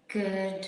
Good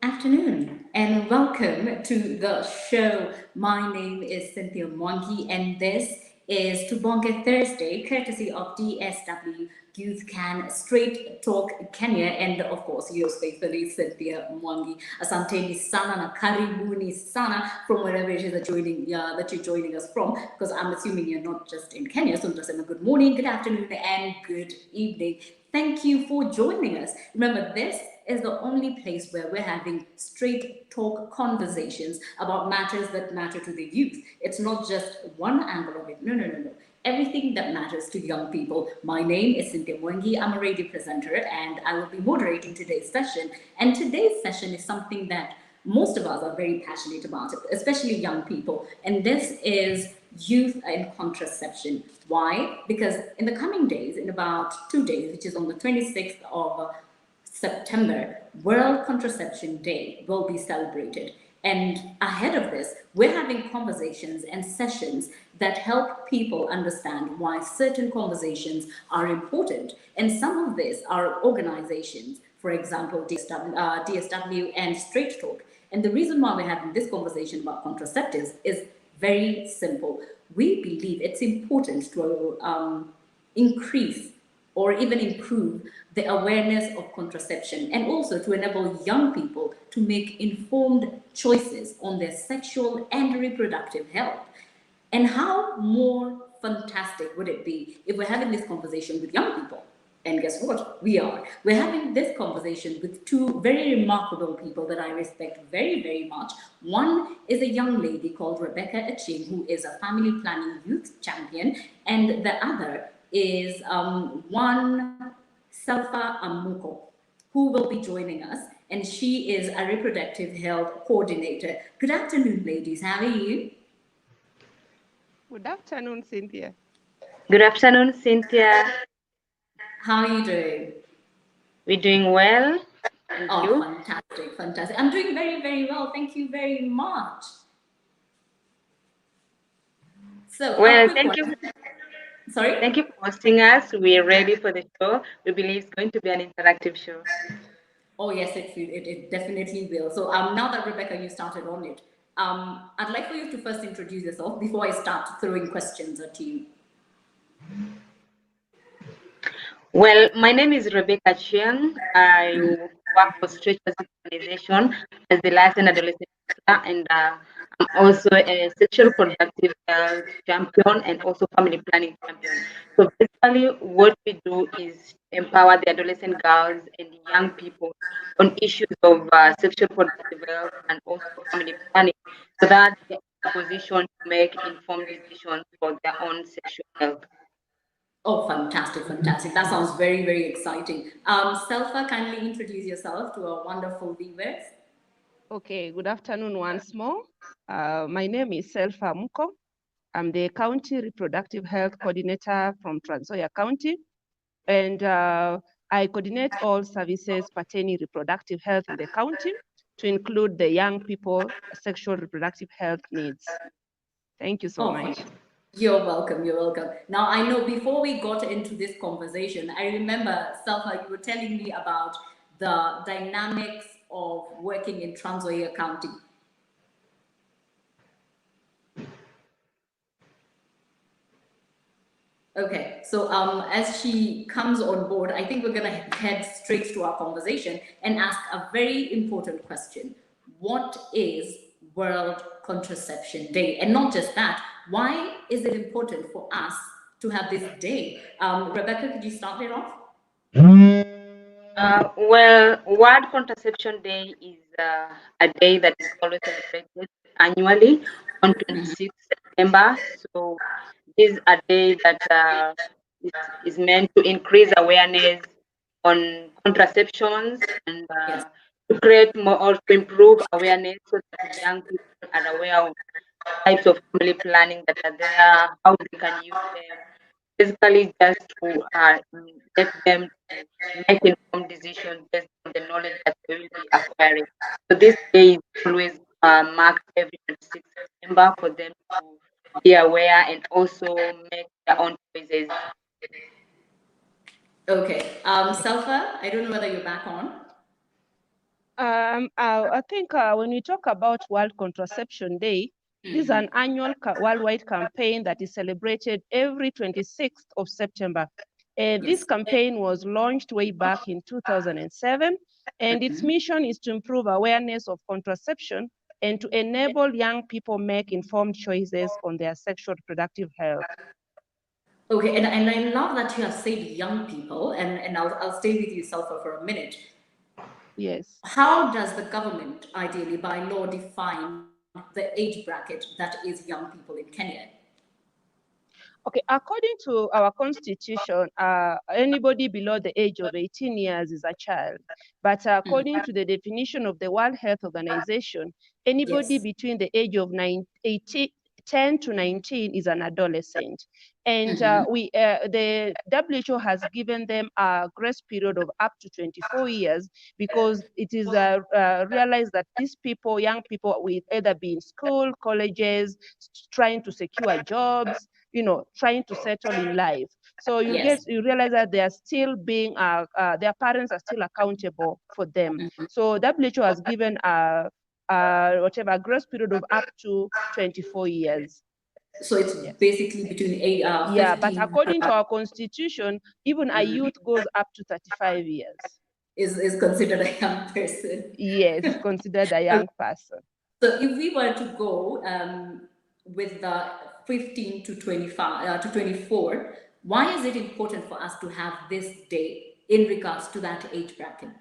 afternoon and welcome to the show. My name is Cynthia Mwangi and this is Tubonge Thursday, courtesy of DSW Youth Can Straight Talk Kenya, and of course yours faithfully Cynthia Mwangi. Asanteni sana na karibuni sana from wherever it is that you're joining us from, because I'm assuming you're not just in Kenya. So just good morning, good afternoon, and good evening. Thank you for joining us. Remember, this is the only place where we're having straight talk conversations about matters that matter to the youth. It's not just one angle of it. No, no, no, no. Everything that matters to young people. My name is Cynthia Mwangi. I'm a radio presenter and I will be moderating today's session. And today's session is something that most of us are very passionate about it, especially young people. And this is youth and contraception. Why? Because in the coming days, in about 2 days, which is on the 26th of September, World Contraception Day will be celebrated. And ahead of this, we're having conversations and sessions that help people understand why certain conversations are important. And some of these are organizations, for example, DSW and Straight Talk. And the reason why we're having this conversation about contraceptives is very simple. We believe it's important to increase or even improve the awareness of contraception and also to enable young people to make informed choices on their sexual and reproductive health. And how more fantastic would it be if we're having this conversation with young people? And guess what? We are. We're having this conversation with two very remarkable people that I respect very, very much. One is a young lady called Rebecca Aching, who is a family planning youth champion, and the other is one Salfa Amuko, who will be joining us, and she is a reproductive health coordinator. Good afternoon, ladies. How are you? Good afternoon, Cynthia. Good afternoon, Cynthia. How are you doing? We're doing well. And Oh, you? fantastic, fantastic. I'm doing very, very well. Thank you very much. So, a Well, quick one. Sorry? thank you for hosting us. We're ready for the show. We believe it's going to be an interactive show. Oh, yes, it definitely will. So, now that Rebecca, you started on it, I'd like for you to first introduce yourself before I start throwing questions at you. Well, my name is Rebecca Chiang. I work for Stretchers Organization as the licensed adolescent counselor, and I'm also a sexual productive health champion and also family planning champion. So basically, what we do is empower the adolescent girls and young people on issues of sexual productive health and also family planning, so that they're in a position to make informed decisions for their own sexual health. Oh, fantastic, fantastic. That sounds very, very exciting. Selfa, kindly introduce yourself to our wonderful viewers. Okay, good afternoon once more. My name is Selfa Muko. I'm the County Reproductive Health Coordinator from Trans Nzoia County, and I coordinate all services pertaining reproductive health in the county to include the young people sexual reproductive health needs. Thank you so Oh, much. you're welcome. You're welcome. Now, I know before we got into this conversation, I remember, Selfa, you were telling me about the dynamics of working in Trans Nzoia County. Okay, so as she comes on board, I think we're going to head straight to our conversation and ask a very important question. What is World Contraception Day? And not just that, why is it important for us to have this day? Rebecca, could you start it off? Well, World Contraception Day is a day that is always celebrated annually on 26th September. So, this is a day that is meant to increase awareness on contraceptions and Yes. to create more or to improve awareness so that young people are aware of types of family planning that are there, how they can use them, basically just to let them to make informed decisions based on the knowledge that they will be acquiring. So this day is always marked every 26th September for them to be aware and also make their own choices. Okay. Salfa, I don't know whether you're back on. I think when we talk about World Contraception Day, this is an annual worldwide campaign that is celebrated every 26th of September. And this campaign was launched way back in 2007, and its mission is to improve awareness of contraception and to enable young people make informed choices on their sexual reproductive health. Okay, and I love that you have said young people, and I'll stay with you, Sulfur, for a minute. Yes. How does the government, ideally by law, define the age bracket that is young people in Kenya? Okay, according to our constitution, anybody below the age of 18 years is a child. But according to the definition of the World Health Organization, anybody Yes. between the age of 10 to 19 is an adolescent. And the WHO has given them a grace period of up to 24 years because it is realized that these people, young people, will either be in school, colleges, trying to secure jobs, trying to settle in life. So you realize that they are still being, their parents are still accountable for them. So WHO has given a grace period of up to 24 years. So it's basically between 15. Yeah, but according to our constitution, even a youth goes up to 35 years. Is considered a young person. Yes, considered a young person. So if we were to go with the 15 to 25 to 24, why is it important for us to have this day in regards to that age bracket?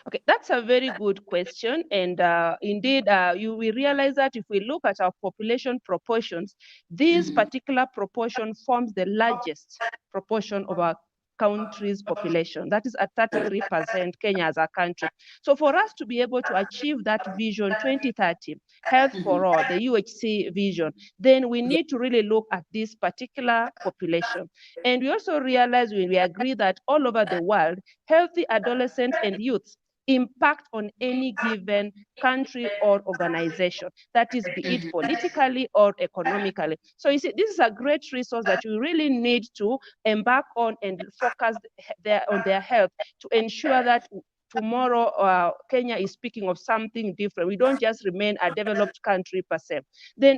Okay, that's a very good question. And indeed, you will realize that if we look at our population proportions, this particular proportion forms the largest proportion of our country's population. That is at 33%, Kenya as a country. So for us to be able to achieve that vision 2030, health for all, the UHC vision, then we need to really look at this particular population. And we also realize when we agree that all over the world, healthy adolescents and youths impact on any given country or organization, that is, be it politically or economically. So you see, this is a great resource that you really need to embark on and focus on their health to ensure that tomorrow Kenya is speaking of something different. We don't just remain a developed country per se. Then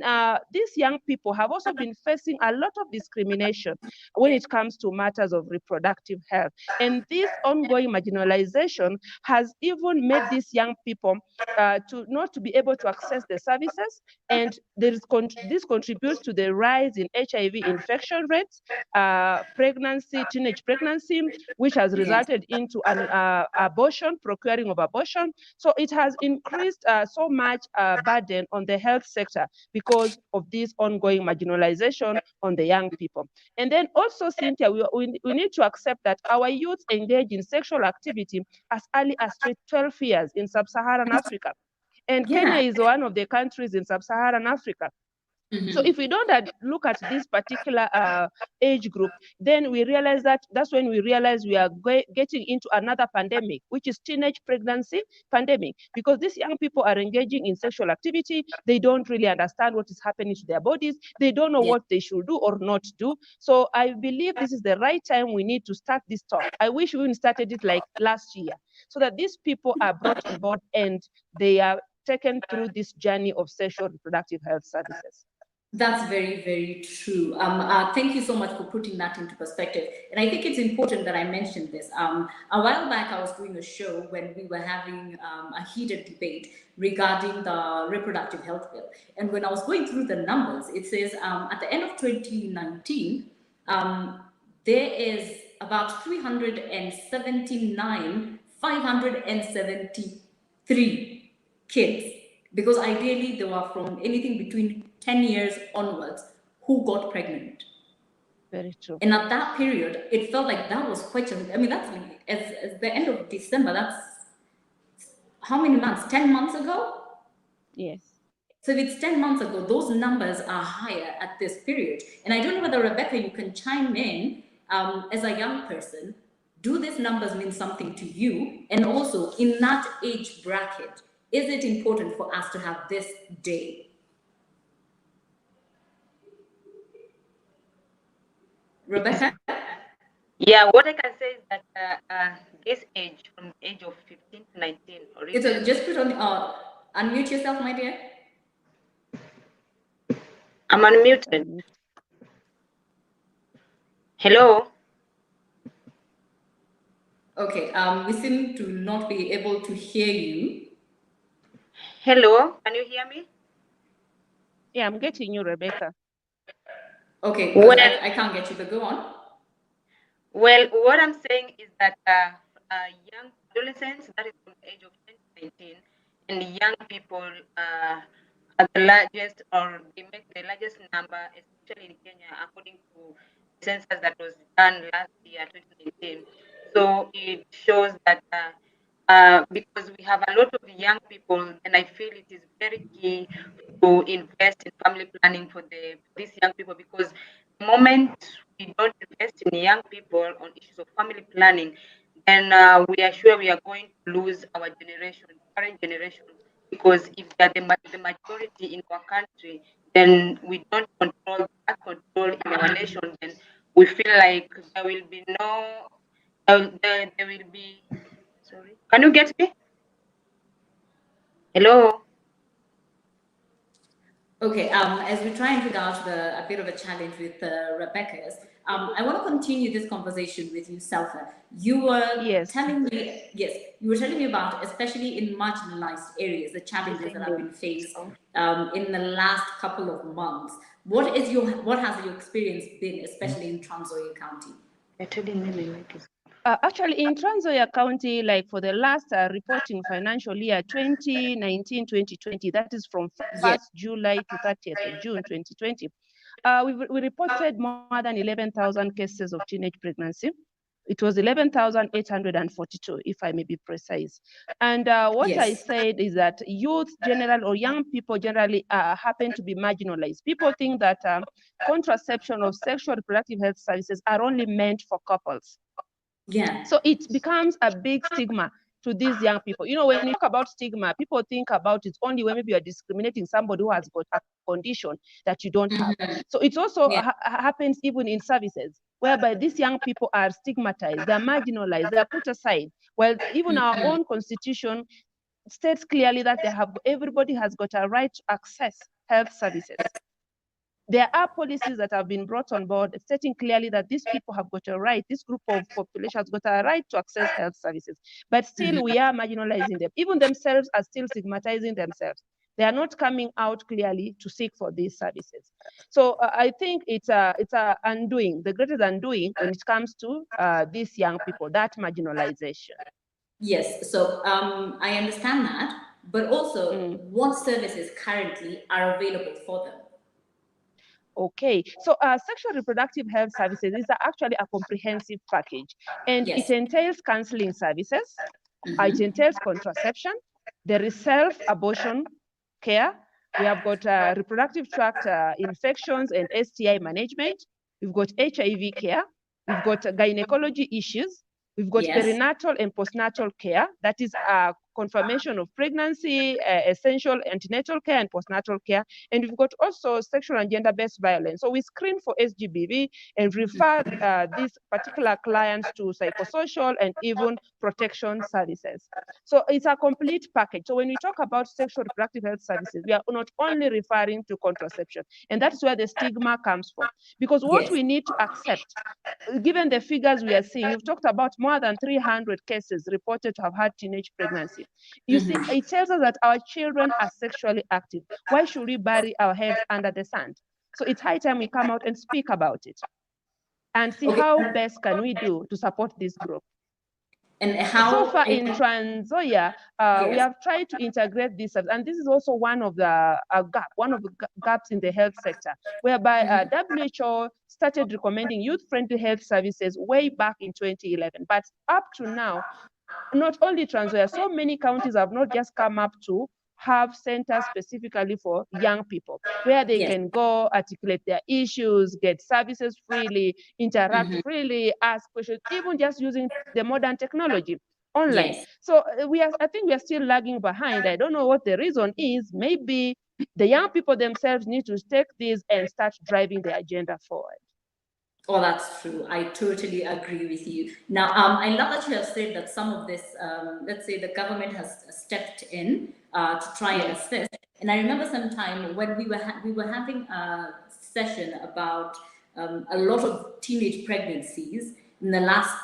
these young people have also been facing a lot of discrimination when it comes to matters of reproductive health. And this ongoing marginalization has even made these young people to not to be able to access the services. And this contributes to the rise in HIV infection rates, pregnancy, teenage pregnancy, which has resulted into an abortion, procuring of abortion. So it has increased so much burden on the health sector because of this ongoing marginalization on the young people. And then also, Cynthia, we need to accept that our youth engage in sexual activity as early as 12 years in sub-Saharan Africa. And Kenya is one of the countries in sub-Saharan Africa. So if we don't look at this particular age group, then we realize that's when we realize we are getting into another pandemic, which is teenage pregnancy pandemic, because these young people are engaging in sexual activity. They don't really understand what is happening to their bodies. They don't know what they should do or not do. So I believe this is the right time we need to start this talk. I wish we started it like last year, so that these people are brought on board and they are taken through this journey of sexual reproductive health services. That's very, very true. Thank you so much for putting that into perspective. And I think it's important that I mentioned this. A while back, I was doing a show when we were having a heated debate regarding the reproductive health bill. And when I was going through the numbers, it says at the end of 2019, there is about 573 kids, because ideally they were from anything between 10 years onwards who got pregnant. Very true. And at that period, it felt like that was quite a, I mean, that's like, as the end of December, that's how many months? 10 months ago? Yes. So if it's 10 months ago, those numbers are higher at this period. And I don't know whether, Rebecca, you can chime in as a young person. Do these numbers mean something to you? And also, in that age bracket, is it important for us to have this day? Rebecca? Yeah, what I can say is that this age, from the age of 15 2019. Or It's even just put on, unmute yourself, my dear. I'm unmuted. Hello. Okay, we seem to not be able to hear you. Hello, can you hear me? Yeah, I'm getting you, Rebecca. Okay, because I can't get you, but go on. Well, what I'm saying is that young adolescents, that is from the age of 19, and young people are the largest, or they make the largest number, especially in Kenya, according to the census that was done last year, 2019. So it shows that because we have a lot of young people, and I feel it is very key to invest in family planning for these young people, because the moment we don't invest in young people on issues of family planning, then we are sure we are going to lose our generation, current generation, because if they are the majority in our country, then we don't control that control in our nation, then we feel like there will be no, there will be, sorry, can you get me? Hello? Okay, as we try and figure out a bit of a challenge with Rebecca's, I want to continue this conversation with you, Selfa. You were telling me, yes, you were telling me about, especially in marginalized areas, the challenges that have been faced in the last couple of months. What has your experience been, especially in Trans Nzoia County? Actually, in Trans Nzoia County, like for the last reporting financial year 2019-2020, that is from 1st July to 30th of June 2020, we reported more than 11,000 cases of teenage pregnancy. It was 11,842, if I may be precise. And what I said is that youth general, or young people generally, happen to be marginalized. People think that contraception or sexual reproductive health services are only meant for couples. Yeah. So it becomes a big stigma to these young people. You know, when you talk about stigma, people think about it only when maybe you're discriminating somebody who has got a condition that you don't have. So it also happens even in services, whereby these young people are stigmatized, they're marginalized, they're put aside. Well, even our own constitution states clearly that everybody has got a right to access health services. There are policies that have been brought on board stating clearly that these people have got a right, this group of population has got a right to access health services. But still, we are marginalizing them. Even themselves are still stigmatizing themselves. They are not coming out clearly to seek for these services. So I think it's a undoing, the greatest undoing when it comes to these young people, that marginalization. Yes, so I understand that, but also what services currently are available for them? Okay, so sexual reproductive health services is actually a comprehensive package, and it entails counseling services, it entails contraception, there is self-abortion care, we have got reproductive tract infections and STI management, we've got HIV care, we've got gynecology issues, we've got perinatal and postnatal care, that is confirmation of pregnancy, essential antenatal care and postnatal care, and we've got also sexual and gender-based violence. So we screen for SGBV and refer these particular clients to psychosocial and even protection services. So it's a complete package. So when we talk about sexual reproductive health services, we are not only referring to contraception, and that's where the stigma comes from. Because what we need to accept, given the figures we are seeing, you've talked about more than 300 cases reported to have had teenage pregnancy. You see, it tells us that our children are sexually active. Why should we bury our heads under the sand? So it's high time we come out and speak about it and see how best can we do to support this group. And how so far in Trans Nzoia, we have tried to integrate this, and this is also one of the gaps in the health sector, whereby WHO started recommending youth-friendly health services way back in 2011. But up to now, not only Trans Nzoia, so many counties have not just come up to have centers specifically for young people, where they can go, articulate their issues, get services freely, interact freely, ask questions, even just using the modern technology online. So I think we are still lagging behind. I don't know what the reason is. Maybe the young people themselves need to take this and start driving the agenda forward. Oh, that's true. I totally agree with you. Now, I love that you have said that some of this, let's say the government has stepped in to try and Yes. assist. And I remember some time when we were having a session about a lot of teenage pregnancies in the last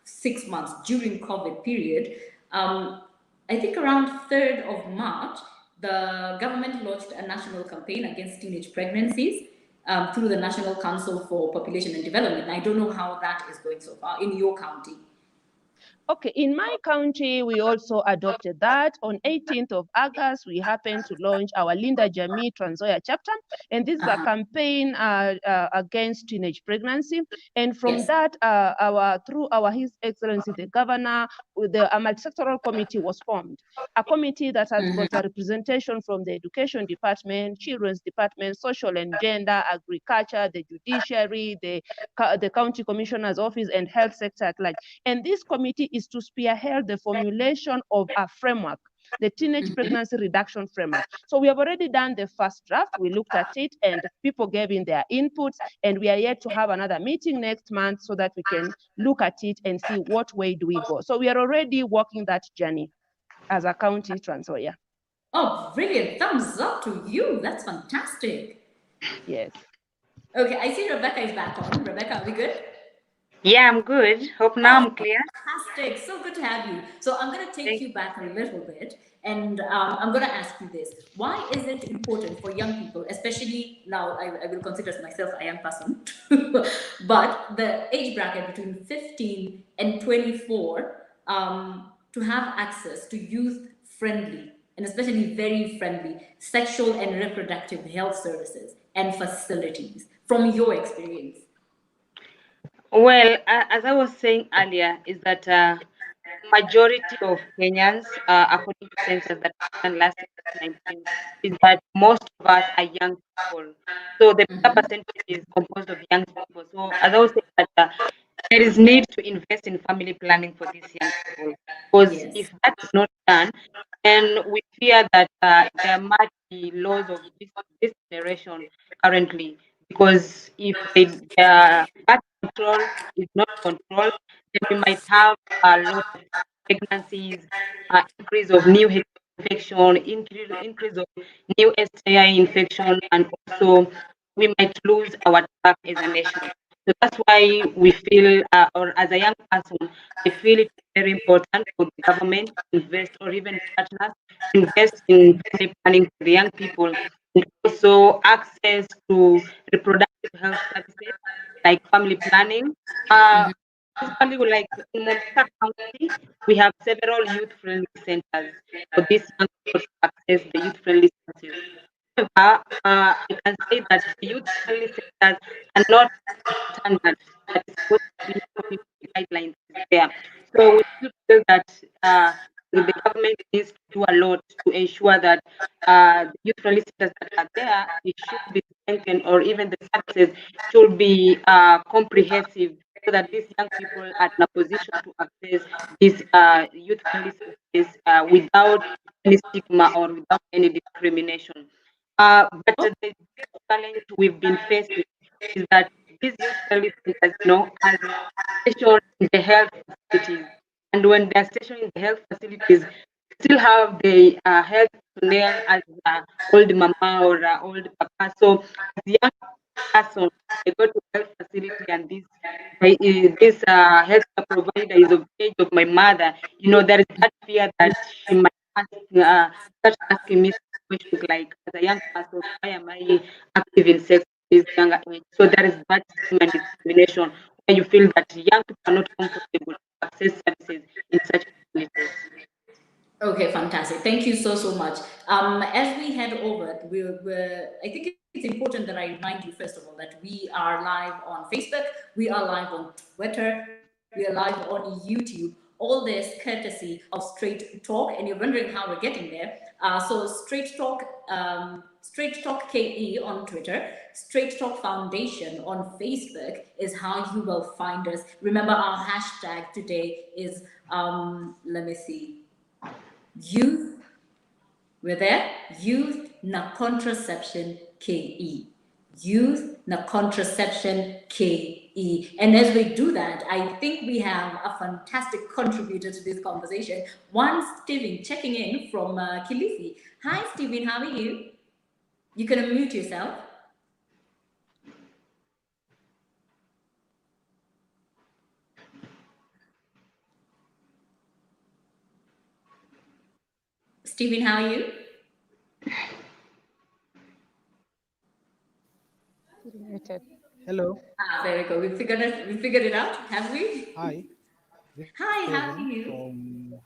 6 months during COVID period. I think around 3rd of March, the government launched a national campaign against teenage pregnancies through the National Council for Population and Development. I don't know how that is going so far in your county. Okay, in my county, we also adopted that. On 18th of August, we happened to launch our Linda Jamii Trans Nzoia chapter, and this is a campaign against teenage pregnancy. And from Yes. that, through our His Excellency the Governor, a multisectoral committee was formed. A committee that has got a representation from the Education Department, Children's Department, Social and Gender, Agriculture, the Judiciary, the County Commissioner's Office, and Health Sector at large. And this committee is to spearhead the formulation of a framework, the teenage pregnancy reduction framework. So we have already done the first draft. We looked at it and people gave in their inputs, and we are yet to have another meeting next month so that we can look at it and see what way do we go. So we are already walking that journey as a county, Trans Nzoia. Oh, brilliant. Thumbs up to you. That's fantastic. Yes. Okay, I see Rebecca is back on. Rebecca, are we good? Yeah, I'm good. Hope now I'm clear. Fantastic. So good to have you. So I'm going to take you back a little bit and I'm going to ask you this. Why is it important for young people, especially now, I will consider myself a young person, but the age bracket between 15 and 24 to have access to youth-friendly and especially very friendly sexual and reproductive health services and facilities from your experience? Well, as I was saying earlier, is that majority of Kenyans, according to census that was done last year, 2019, is that most of us are young people. So the bigger percentage is composed of young people. So as I was saying that there is need to invest in family planning for these young people, because Yes. if that is not done, then we fear that there might be laws of this generation currently. Because if their birth control is not controlled, then we might have a lot of pregnancies, increase of new HIV infection, increase of new STI infection, and also we might lose our track as a nation. So that's why we feel, or as a young person, I feel it's very important for the government to invest, or even partners to invest in family planning for the young people, and also access to reproductive health services like family planning. Basically, like in Mombasa County, we have several youth-friendly centers for these young people to access the youth-friendly services. However, I can say that the youth-friendly centers are not standard that is supposed to be according to the guidelines there. So we still feel that the government needs to do a lot to ensure that the youth-friendly centers that are there, it should be strengthened, or even the services should be comprehensive, so that these young people are in a position to access these youth-friendly services without any stigma or without any discrimination. But the biggest challenge we've been facing is that these youth-friendly centers, are stationed in the health facilities, and when they're stationed in the health facilities, still have the health personnel as old mama or old papa. So as young person, I go to health facility, and this healthcare provider is of the age of my mother. There is that fear that she might start asking me questions like, as a young person, why am I active in sex at this younger age? So there is that stigma and discrimination where you feel that young people are not comfortable to access services in such facilities. Okay, fantastic. Thank you so, so much. As we head over, I think it's important that I remind you, first of all, that we are live on Facebook, we are live on Twitter, we are live on YouTube. All this courtesy of Straight Talk, and you're wondering how we're getting there. So Straight Talk KE on Twitter, Straight Talk Foundation on Facebook is how you will find us. Remember, our hashtag today is let me see. Youth, we're there. Youth na contraception KE. Youth na contraception KE. And as we do that, I think we have a fantastic contributor to this conversation. One, Stephen, checking in from Kilifi. Hi, Stephen, how are you? You can unmute yourself. Stephen, how are you? Hello. Very good. We figured it out, have we? Hi. Hi, how are you?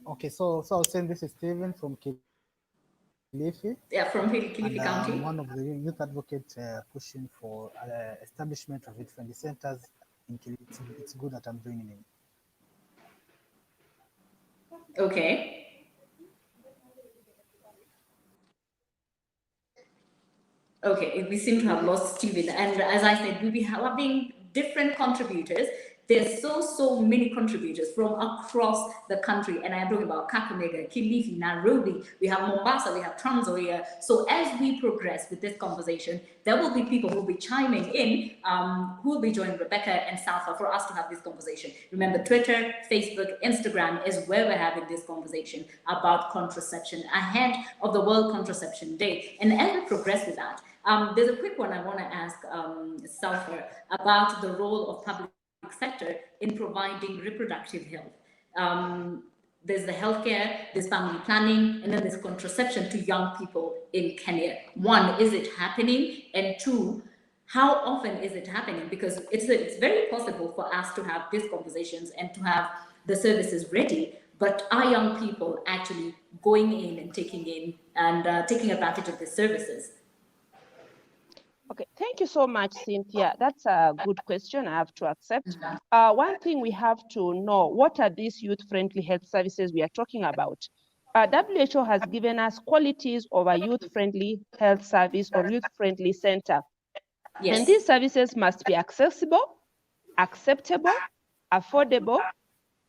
Okay, so I was saying this is Stephen from Kilifi. Yeah, from Kilifi County. I'm one of the youth advocates pushing for establishment of youth-friendly centers in Kilifi. It's good that I'm joining in. Okay. Okay, we seem to have lost Stephen. And as I said, we'll be having different contributors. There's so many contributors from across the country. And I'm talking about Kakamega, Kilifi, Nairobi. We have Mombasa, we have Trans Nzoia. So as we progress with this conversation, there will be people who will be chiming in, who will be joining Rebecca and Salfa for us to have this conversation. Remember, Twitter, Facebook, Instagram is where we're having this conversation about contraception ahead of the World Contraception Day. And as we progress with that, there's a quick one I want to ask Salfa about the role of public sector in providing reproductive health. There's the healthcare, there's family planning, and then there's contraception to young people in Kenya. One, is it happening? And two, how often is it happening? Because it's very possible for us to have these conversations and to have the services ready, but are young people actually going in and taking advantage of the services? Okay, thank you so much, Cynthia. That's a good question. I have to accept. One thing we have to know, what are these youth-friendly health services we are talking about? WHO has given us qualities of a youth-friendly health service or youth-friendly center. Yes. And these services must be accessible, acceptable, affordable,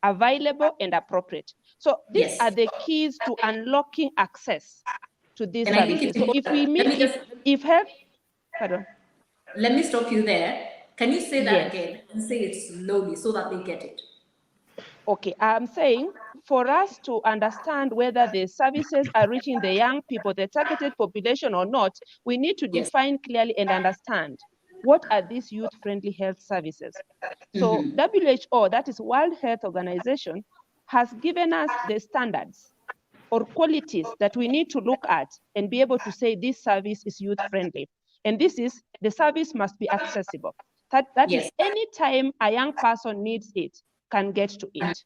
available, and appropriate. So these are the keys to unlocking access to these services. So if we meet, pardon. Let me stop you there. Can you say that again and say it slowly so that they get it? Okay, I'm saying for us to understand whether the services are reaching the young people, the targeted population or not, we need to define clearly and understand what are these youth-friendly health services. So WHO, that is World Health Organization, has given us the standards or qualities that we need to look at and be able to say this service is youth-friendly. And this is, the service must be accessible. That is, any time a young person needs it, can get to it.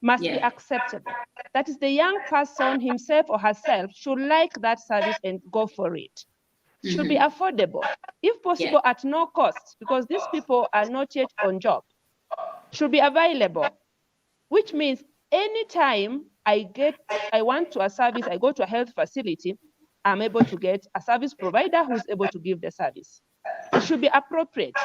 Must be acceptable. That is, the young person himself or herself should like that service and go for it. Should be affordable, if possible at no cost, because these people are not yet on job. Should be available, which means anytime I want to a service, I go to a health facility, I'm able to get a service provider who's able to give the service. It should be appropriate.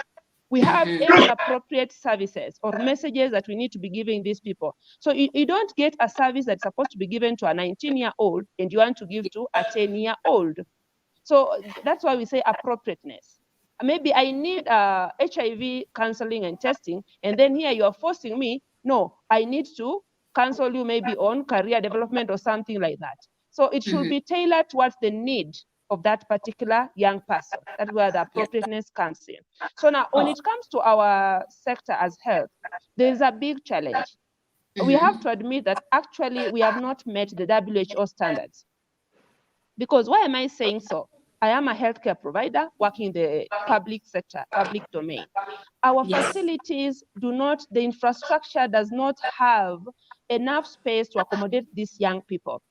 We have age-appropriate services or messages that we need to be giving these people. So you don't get a service that's supposed to be given to a 19-year-old and you want to give to a 10-year-old. So that's why we say appropriateness. Maybe I need HIV counseling and testing, and then here you are forcing me, no, I need to counsel you maybe on career development or something like that. So it should be tailored towards the need of that particular young person. That's where the appropriateness comes in. So now, when it comes to our sector as health, there is a big challenge. We have to admit that actually we have not met the WHO standards. Because why am I saying so? I am a healthcare provider working in the public sector, public domain. Our facilities the infrastructure does not have enough space to accommodate these young people.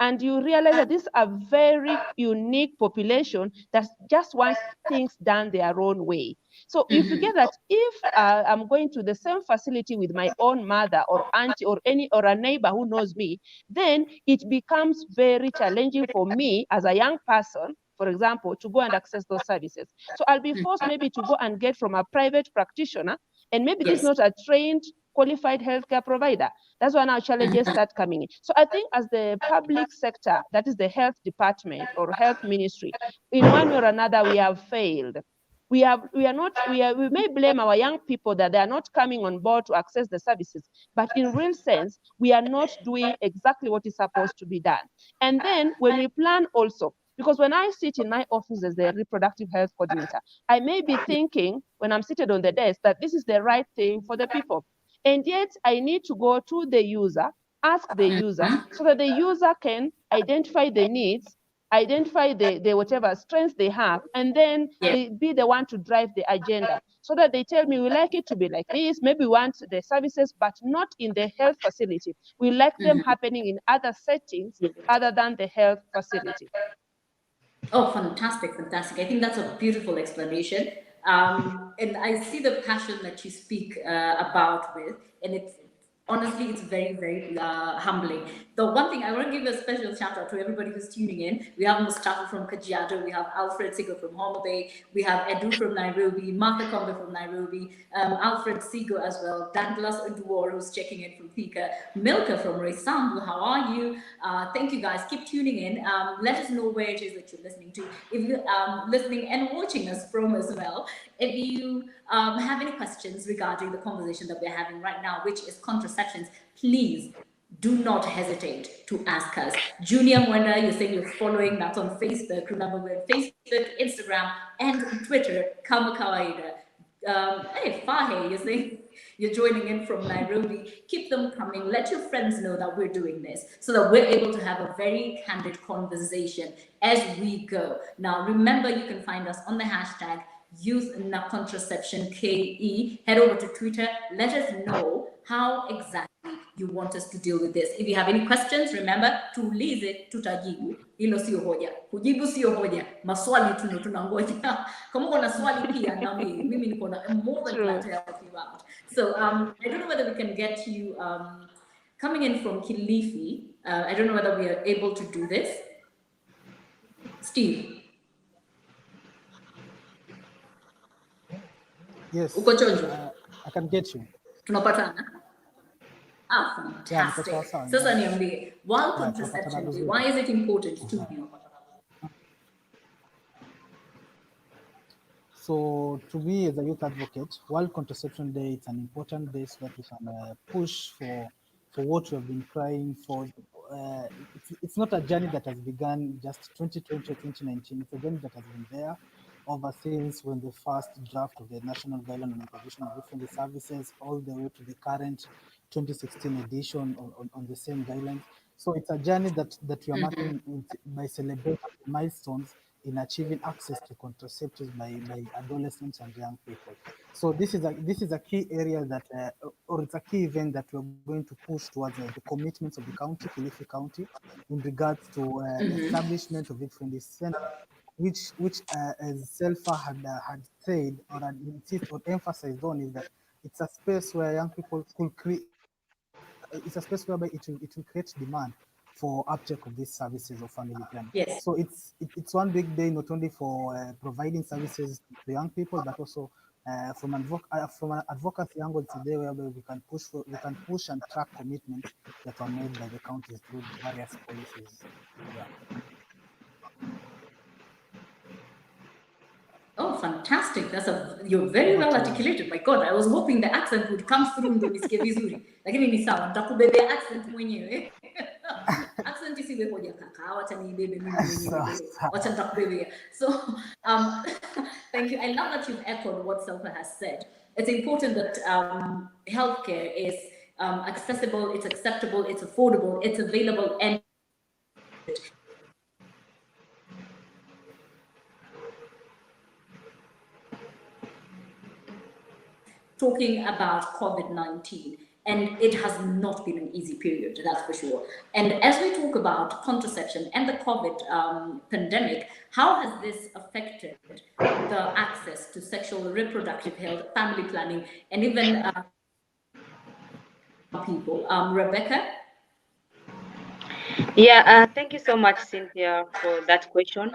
And you realize that this is a very unique population that just wants things done their own way. So you forget that if I'm going to the same facility with my own mother or auntie or a neighbor who knows me, then it becomes very challenging for me as a young person, for example, to go and access those services. So I'll be forced maybe to go and get from a private practitioner, and maybe this is not a trained qualified healthcare provider. That's when our challenges start coming in. So I think as the public sector, that is the health department or health ministry, in one way or another, we have failed. We may blame our young people that they are not coming on board to access the services, but in real sense, we are not doing exactly what is supposed to be done. And then when we plan also, because when I sit in my office as the reproductive health coordinator, I may be thinking when I'm seated on the desk that this is the right thing for the people. And yet I need to go to the user, ask the user, so that the user can identify the needs, identify the whatever strengths they have, and then they be the one to drive the agenda, so that they tell me, we like it to be like this, maybe we want the services, but not in the health facility. We like them happening in other settings other than the health facility. Oh, fantastic, fantastic. I think that's a beautiful explanation. And I see the passion that you speak about with, and it's honestly, it's very, very humbling. The one thing I want to give a special shout out to everybody who's tuning in. We have Mustafa from Kajiado, we have Alfred Sigo from Homa Bay, we have Edu from Nairobi, Martha Kombe from Nairobi, Alfred Sigo as well, Douglas Nduor who's checking in from Thika, Milka from Roysambu. How are you? Thank you guys. Keep tuning in. Let us know where it is that you're listening to. If you're listening and watching us from as well, if you have any questions regarding the conversation that we're having right now, which is contraceptions, please do not hesitate to ask us. Junior Mwenda, you're saying you're following, that's on Facebook. Remember, we're on Facebook, Instagram, and Twitter, Kama Kawaida. Hey, Fahe, you're saying you're joining in from Nairobi. Keep them coming. Let your friends know that we're doing this so that we're able to have a very candid conversation as we go. Now, remember, you can find us on the hashtag Youth Na Contraception KE. Head over to Twitter. Let us know how exactly you want us to deal with this. If you have any questions, remember, tuulize tutajibu. Hilo sio hoja. Kujibu sio hoja. Maswali tunangoja. Kama uko na swali pia na mimi niko na more than glad to help you out. So I don't know whether we can get you coming in from Kilifi. I don't know whether we are able to do this. Steve. Yes, Uko chonjo? I can get you. Tunapatana? Ah, fantastic. Sasa niambie, while contraception, why is it important to you? So to me as a youth advocate, World Contraception Day, it's an important day so that we can push for what we have been crying for. It's not a journey that has begun just 2020 or 2019. It's a journey that has been there ever since when the first draft of the National Guideline on the Provision of Youth Services, all the way to the current 2016 edition on the same guidelines. So it's a journey that we are marking by celebrating milestones in achieving access to contraceptives by adolescents and young people. So this is a key area that, or it's a key event that we're going to push towards the commitments of the county, Kilifi County, in regards to establishment of youth-friendly centers, which as Selfa had said or had insisted or emphasized on, is that it's a space where young people could create. It's a space whereby it will create demand for uptake of these services of family planning. Yes. So it's one big day not only for providing services to young people, but also from an advocacy angle, it's a day whereby we can push and track commitments that are made by the counties through various policies. Yeah. Oh, fantastic. You're very well articulated. My God, I was hoping the accent would come through ndo nisikie vizuri. Lakini ni sawa, nitakubebea accent mwenyewe. Accent isiwe hoja kaka, wacha niibebe mimi mwenyewe. Wacha nitakubebea. So, thank you. I love that you've echoed what Selfa has said. It's important that healthcare is accessible, it's acceptable, it's affordable, it's available, and talking about COVID-19, and it has not been an easy period, that's for sure. And as we talk about contraception and the COVID pandemic, how has this affected the access to sexual and reproductive health, family planning, and even people? Rebecca? Yeah, thank you so much, Cynthia, for that question.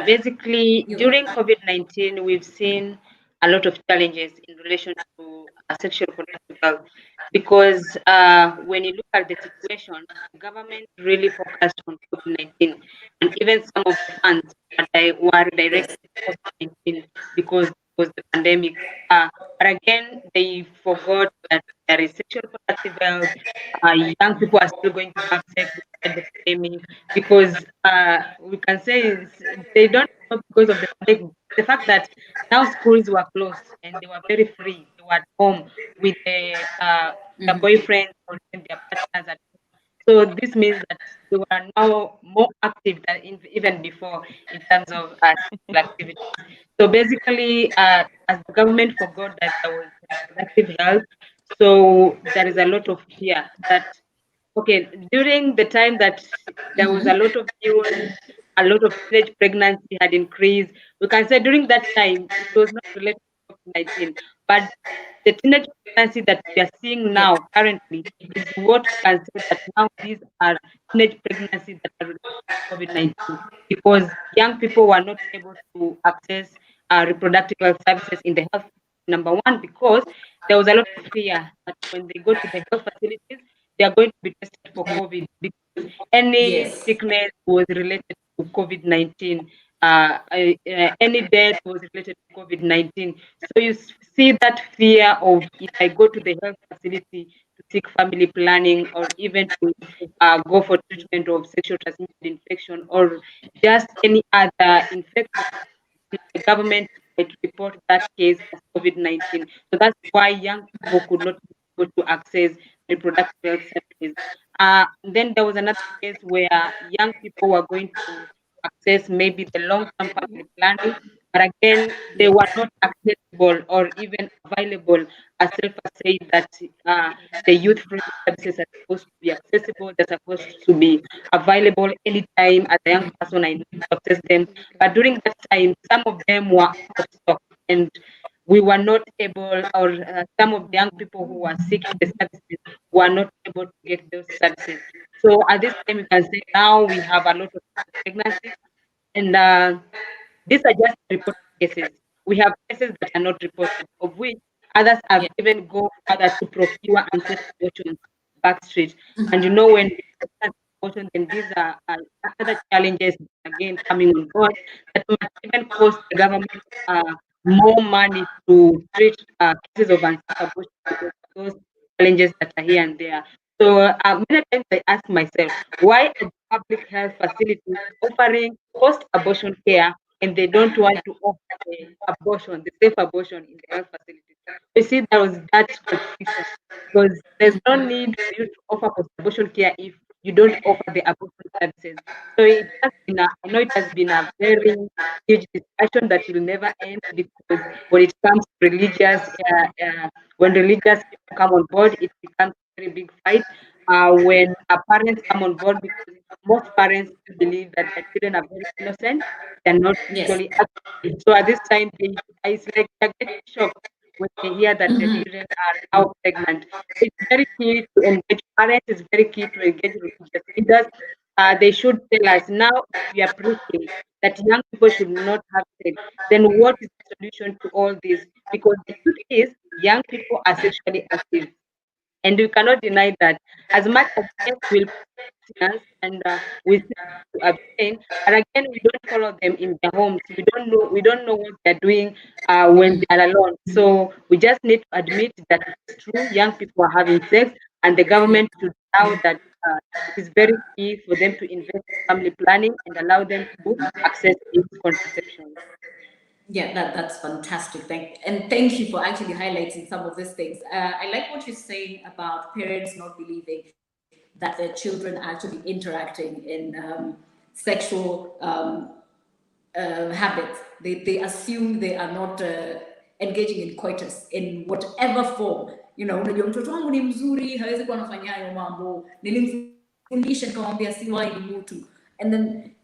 Basically, during COVID-19, we've seen a lot of challenges in relation to sexual reproductive health, because when you look at the situation, the government really focused on COVID-19, and even some of the funds were directed to COVID-19 because it was the pandemic. But again, they forgot that there is sexual reproductive health. Young people are still going to have sex despite the pandemic, because we can say they don't know because of the pandemic. The fact that now schools were closed and they were very free. They were at home with their boyfriends or even their partners at home. So this means that they were now more active than even before in terms of sexual activity. So basically, as the government forgot that there was reproductive health, so there is a lot of fear that, okay, during the time that there was a lot of news, a lot of teenage pregnancy had increased, we can say during that time it was not related to COVID-19, but the teenage pregnancy that we are seeing now currently is what we can say that now these are teenage pregnancies that are related to COVID-19, because young people were not able to access reproductive health services in the health. Number one, because there was a lot of fear that when they go to the health facilities, they are going to be tested for COVID, because any Yes. sickness was related to COVID-19. Any death was related to COVID-19. So you see that fear of, if I go to the health facility to seek family planning or even to go for treatment of sexual transmitted infection or just any other infection, the government might report that case as COVID-19. So that's why young people could not be able to access reproductive health services. Then there was another case where young people were going to access maybe the long-term family planning, but again, they were not accessible or even available, as Selfa said that the youth-friendly services are supposed to be accessible, they're supposed to be available anytime as a young person I need to access them. But during that time, some of them were out of stock, and we were not able, or some of the young people who were seeking the services were not able to get those services. So at this time, you can say now we have a lot of pregnancies, and these are just reported cases. We have cases that are not reported, of which others have even go further to procure unsafe abortions backstreet. And you know, when we procure abortion, then these are other challenges again coming on board that might even cost the government more money to treat cases of unsafe abortion because of those challenges that are here and there. So many times I ask myself, why are the public health facilities offering post-abortion care and they don't want to offer the abortion, the safe abortion in the health facilities? You see, there was that contradiction because there's no need for you to offer post-abortion care if you don't offer the abortion services. So it has been I know it has been a very huge discussion that will never end, because when it comes to religious, when religious people come on board, it becomes a very big fight. When parents come on board, because most parents believe that their children are very innocent, they're not Yes. usually active. So at this time, it's like they're getting shocked when they hear that the children are now pregnant. It's very key to engage parents, it's very key to engage religious leaders. They should tell us now, if we are preaching that young people should not have sex, then what is the solution to all this? Because the truth is, young people are sexually active. And we cannot deny that, as much as yes, we'll abstinence and we say to abstain, but again we don't follow them in their homes. We don't know what they're doing when they're alone. So we just need to admit that it's true, young people are having sex, and the government should allow that. It is very key for them to invest in family planning and allow them to access this contraception. Yeah, that's fantastic. Thank you for actually highlighting some of these things. I like what you're saying about parents not believing that their children are actually interacting in sexual habits. They assume they are not engaging in coitus in whatever form. You know, unajua mtoto wangu ni mzuri, hawezi kuwa anafanya hayo mambo. Nilimfundisha nikamwambia si wahi mutu. And then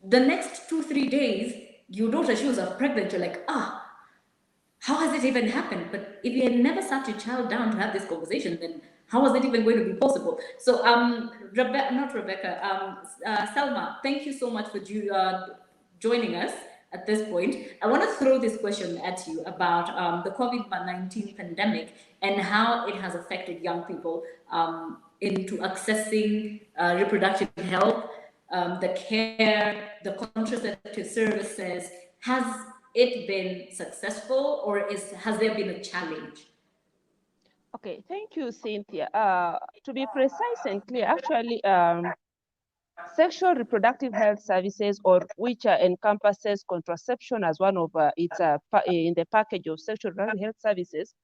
the next 2-3 days, your daughter shows up pregnant. You're like, how has it even happened? But if you had never sat your child down to have this conversation, then how was it even going to be possible? So, not Rebecca, Selma, thank you so much for joining us. at this point. I want to throw this question at you about the COVID-19 pandemic and how it has affected young people into accessing reproductive health, the care, the contraceptive services. Has it been successful, or has there been a challenge? Okay, thank you, Cynthia. To be precise and clear, actually, sexual reproductive health services, or which encompasses contraception as one of in the package of sexual reproductive health services,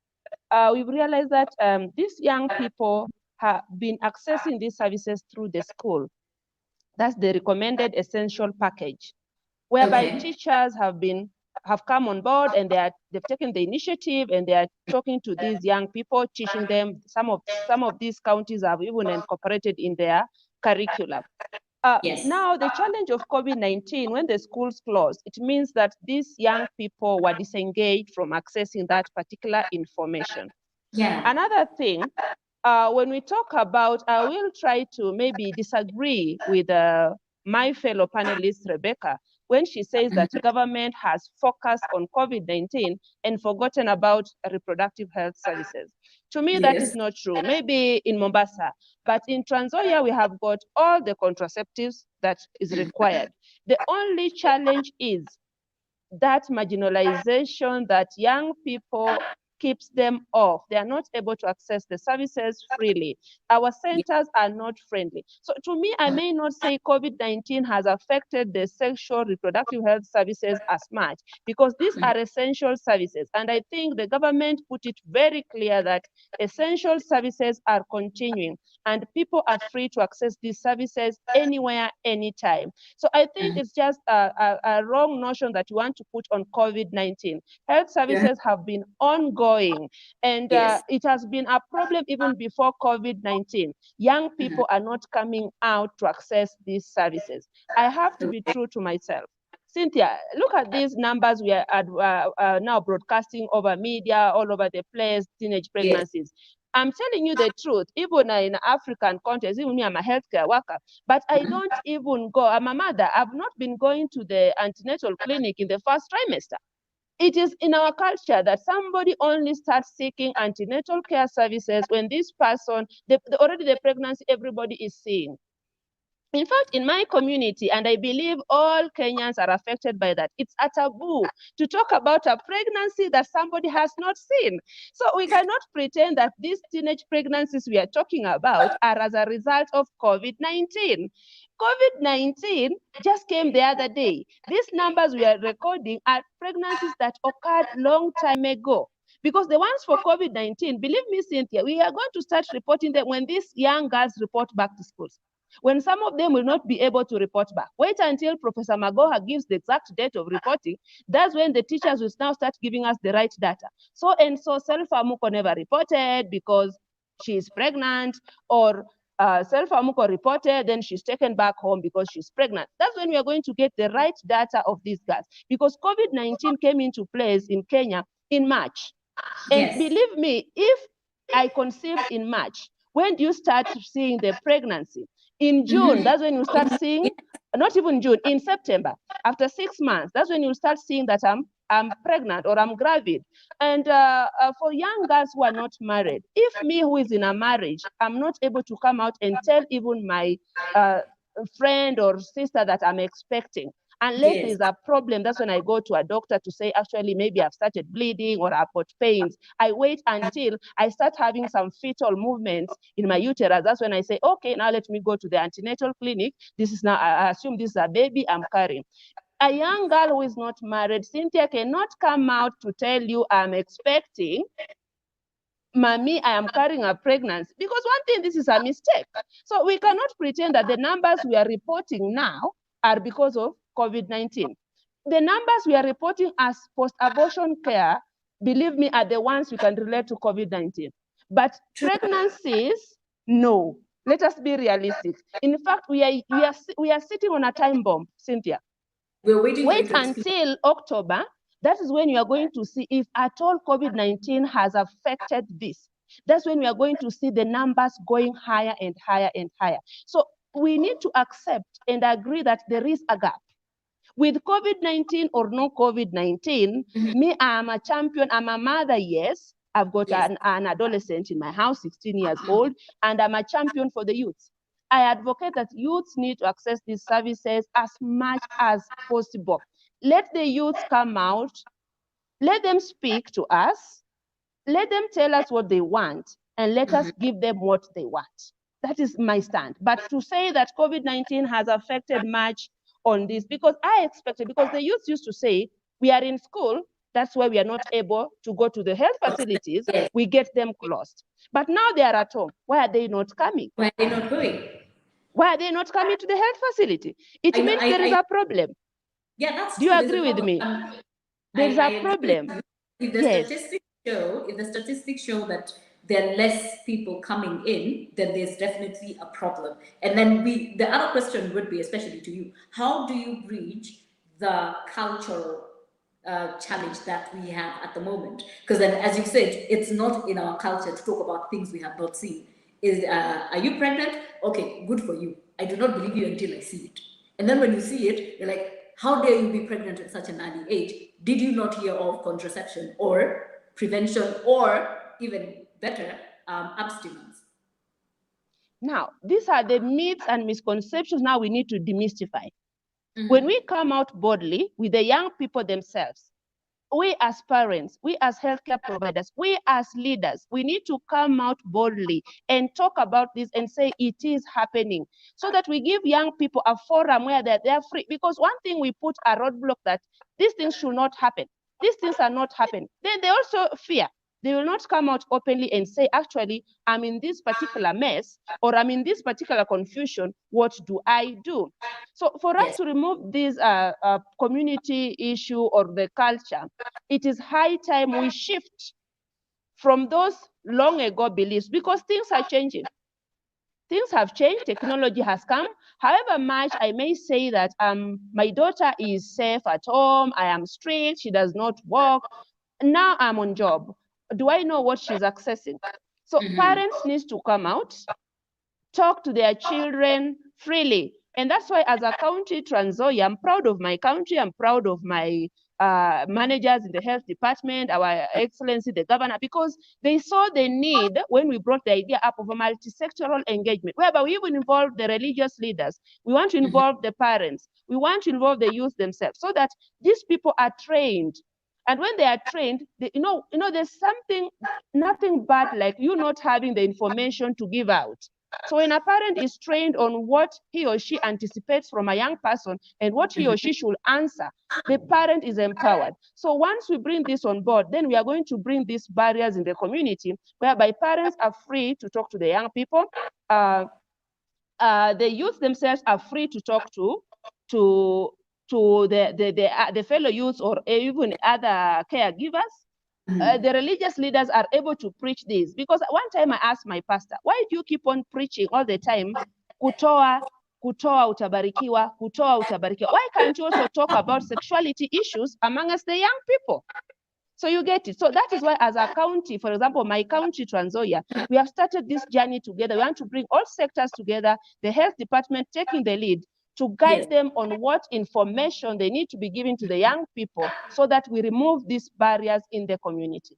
we've realized that these young people have been accessing these services through the school. That's the recommended essential package, whereby Okay. teachers have come on board and they've taken the initiative and they are talking to these young people, teaching them. Some of these counties have even incorporated in their curriculum. Yes. Now, the challenge of COVID-19, when the schools closed, it means that these young people were disengaged from accessing that particular information. Yeah. Another thing, when we talk about, I will try to maybe disagree with my fellow panelist, Rebecca, when she says that government has focused on COVID-19 and forgotten about reproductive health services. To me, that is not true. Maybe in Mombasa, but in Trans Nzoia, we have got all the contraceptives that is required. The only challenge is that marginalization that young people keeps them off. They are not able to access the services freely. Our centers are not friendly. So to me, I may not say COVID-19 has affected the sexual reproductive health services as much, because these are essential services. And I think the government put it very clear that essential services are continuing and people are free to access these services anywhere, anytime. So I think it's just a wrong notion that you want to put on COVID-19. Health services have been ongoing, and it has been a problem even before COVID-19. Young people are not coming out to access these services. I have to be true to myself. Cynthia, look at these numbers we are now broadcasting over media, all over the place, teenage pregnancies. I'm telling you the truth, even in African countries, even me, I'm a healthcare worker, but I don't even go. I'm a mother. I've not been going to the antenatal clinic in the first trimester. It is in our culture that somebody only starts seeking antenatal care services when this person, already the pregnancy, everybody is seeing. In fact, in my community, and I believe all Kenyans are affected by that, it's a taboo to talk about a pregnancy that somebody has not seen. So we cannot pretend that these teenage pregnancies we are talking about are as a result of COVID-19. COVID-19 just came the other day. These numbers we are recording are pregnancies that occurred long time ago. Because the ones for COVID-19, believe me, Cynthia, we are going to start reporting them when these young girls report back to schools. When some of them will not be able to report back. Wait until Professor Magoha gives the exact date of reporting. That's when the teachers will now start giving us the right data. So Selfa Muko never reported because she's pregnant, or Selfa Muko reported, then she's taken back home because she's pregnant. That's when we are going to get the right data of these girls, because COVID-19 came into place in Kenya in March. And believe me, if I conceived in March, when do you start seeing the pregnancy? In June, that's when you start seeing, not even June, in September, after 6 months, that's when you start seeing that I'm pregnant or I'm gravid. And for young girls who are not married, if me who is in a marriage, I'm not able to come out and tell even my friend or sister that I'm expecting, unless there's a problem, that's when I go to a doctor to say, actually, maybe I've started bleeding or I've got pains. I wait until I start having some fetal movements in my uterus. That's when I say, okay, now let me go to the antenatal clinic. This is now, I assume this is a baby I'm carrying. A young girl who is not married, Cynthia, cannot come out to tell you I'm expecting, Mommy, I am carrying a pregnancy, because one thing, this is a mistake. So we cannot pretend that the numbers we are reporting now are because of COVID-19. The numbers we are reporting as post-abortion care, believe me, are the ones we can relate to COVID-19. But pregnancies, no. Let us be realistic. In fact, we are sitting on a time bomb, Cynthia. We're waiting. Wait until October. That is when you are going to see if at all COVID-19 has affected this. That's when we are going to see the numbers going higher and higher and higher. So we need to accept and agree that there is a gap. With COVID-19 or no COVID-19, me, I'm a champion, I'm a mother, yes. I've got Yes. an adolescent in my house, 16 years old, and I'm a champion for the youth. I advocate that youths need to access these services as much as possible. Let the youth come out, let them speak to us, let them tell us what they want, and let us give them what they want. That is my stand. But to say that COVID-19 has affected much on this, because I expected, because the youth used to say, we are in school, that's why we are not able to go to the health facilities, we get them closed. But now they are at home. Why are they not coming? Why are they not going? Why are they not coming to the health facility? It means there is a problem. Yeah, that's Do you true. There's agree a with me? problem. There's I a agree problem. with you. If the statistics show that there are less people coming in, then there's definitely a problem. And then the other question would be, especially to you, how do you bridge the cultural challenge that we have at the moment? Because then, as you said, it's not in our culture to talk about things we have not seen. Are you pregnant? Okay, good for you. I do not believe you until I see it. And then when you see it, you're like, how dare you be pregnant at such an early age? Did you not hear of contraception or prevention or even better, abstinence? Now, these are the myths and misconceptions now we need to demystify. When we come out boldly with the young people themselves, we as parents, we as healthcare providers, we as leaders, we need to come out boldly and talk about this and say it is happening, so that we give young people a forum where they're free. Because one thing we put a roadblock that these things should not happen, these things are not happening, then they also fear. They will not come out openly and say, actually, I'm in this particular mess, or I'm in this particular confusion, what do I do? So for us to remove this community issue or the culture, it is high time we shift from those long ago beliefs, because things are changing. Things have changed, technology has come. However much I may say that my daughter is safe at home, I am strict, she does not work, now I'm on job. Do I know what she's accessing? So parents need to come out, talk to their children freely. And that's why as a county, Trans Nzoia, I'm proud of my country, I'm proud of my managers in the health department, our excellency, the governor, because they saw the need when we brought the idea up of a multi-sectoral engagement, whereby we even involve the religious leaders. We want to involve the parents. We want to involve the youth themselves, so that these people are trained. And when they are trained, there's nothing bad like you not having the information to give out. So when a parent is trained on what he or she anticipates from a young person and what he or she should answer, the parent is empowered. So once we bring this on board, then we are going to bring these barriers in the community, whereby parents are free to talk to the young people. The youth themselves are free to talk to the fellow youths or even other caregivers. The religious leaders are able to preach this, because one time I asked my pastor, why do you keep on preaching all the time, kutoa utabarikiwa, kutoa utabarikiwa? Why can't you also talk about sexuality issues among us, the young people? So you get it. So that is why as a county, for example, my county, Trans Nzoia, we have started this journey together. We want to bring all sectors together, the health department taking the lead, to guide them on what information they need to be giving to the young people, so that we remove these barriers in the community.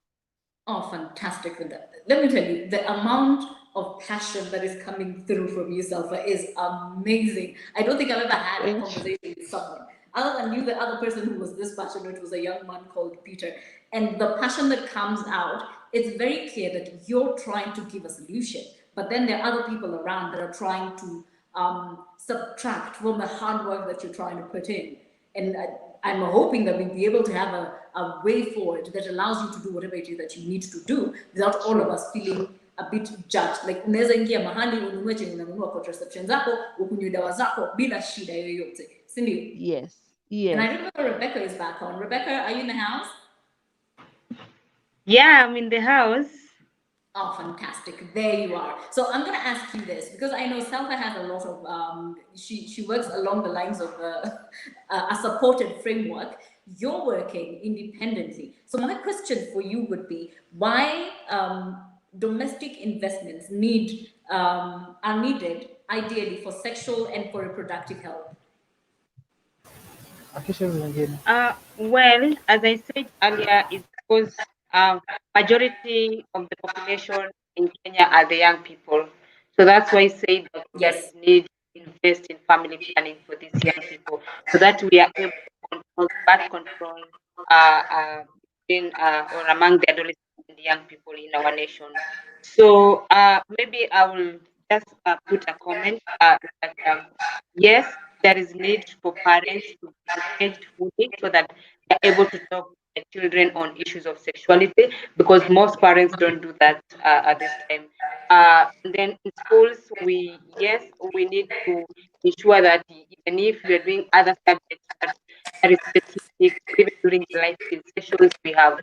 Oh, fantastic with that. Let me tell you, the amount of passion that is coming through from you, Salva, is amazing. I don't think I've ever had a conversation with someone other than you. The other person who was this passionate was a young man called Peter. And the passion that comes out, it's very clear that you're trying to give a solution, but then there are other people around that are trying to subtract from the hard work that you're trying to put in. And I'm hoping that we'll be able to have a way forward that allows you to do whatever it is that you need to do without all of us feeling a bit judged. Like unaweza ingia mahali ununue chenye unanunua contraception zako, ukunywe dawa zako bila shida yoyote. Si ndio? Yes. Yes. And I remember Rebecca is back on. Rebecca, are you in the house? Yeah, I'm in the house. Oh, fantastic. There you are. So I'm going to ask you this, because I know Salva has a lot of, she works along the lines of a supported framework. You're working independently. So my question for you would be, why domestic investments are needed ideally for sexual and for reproductive health? Akisha zingine. Well, as I said earlier, it's because majority of the population in Kenya are the young people. So that's why I say that there Yes. is need to invest in family planning for these young people so that we are able to control birth control between or among the adolescents and the young people in our nation. So maybe I will just put a comment that yes, there is need for parents to be engaged fully so that they're able to talk to their children on issues of sexuality because most parents don't do that at this time. And then in schools, we need to ensure that even if we are doing other subjects that is specific, even during the life skill sessions, we have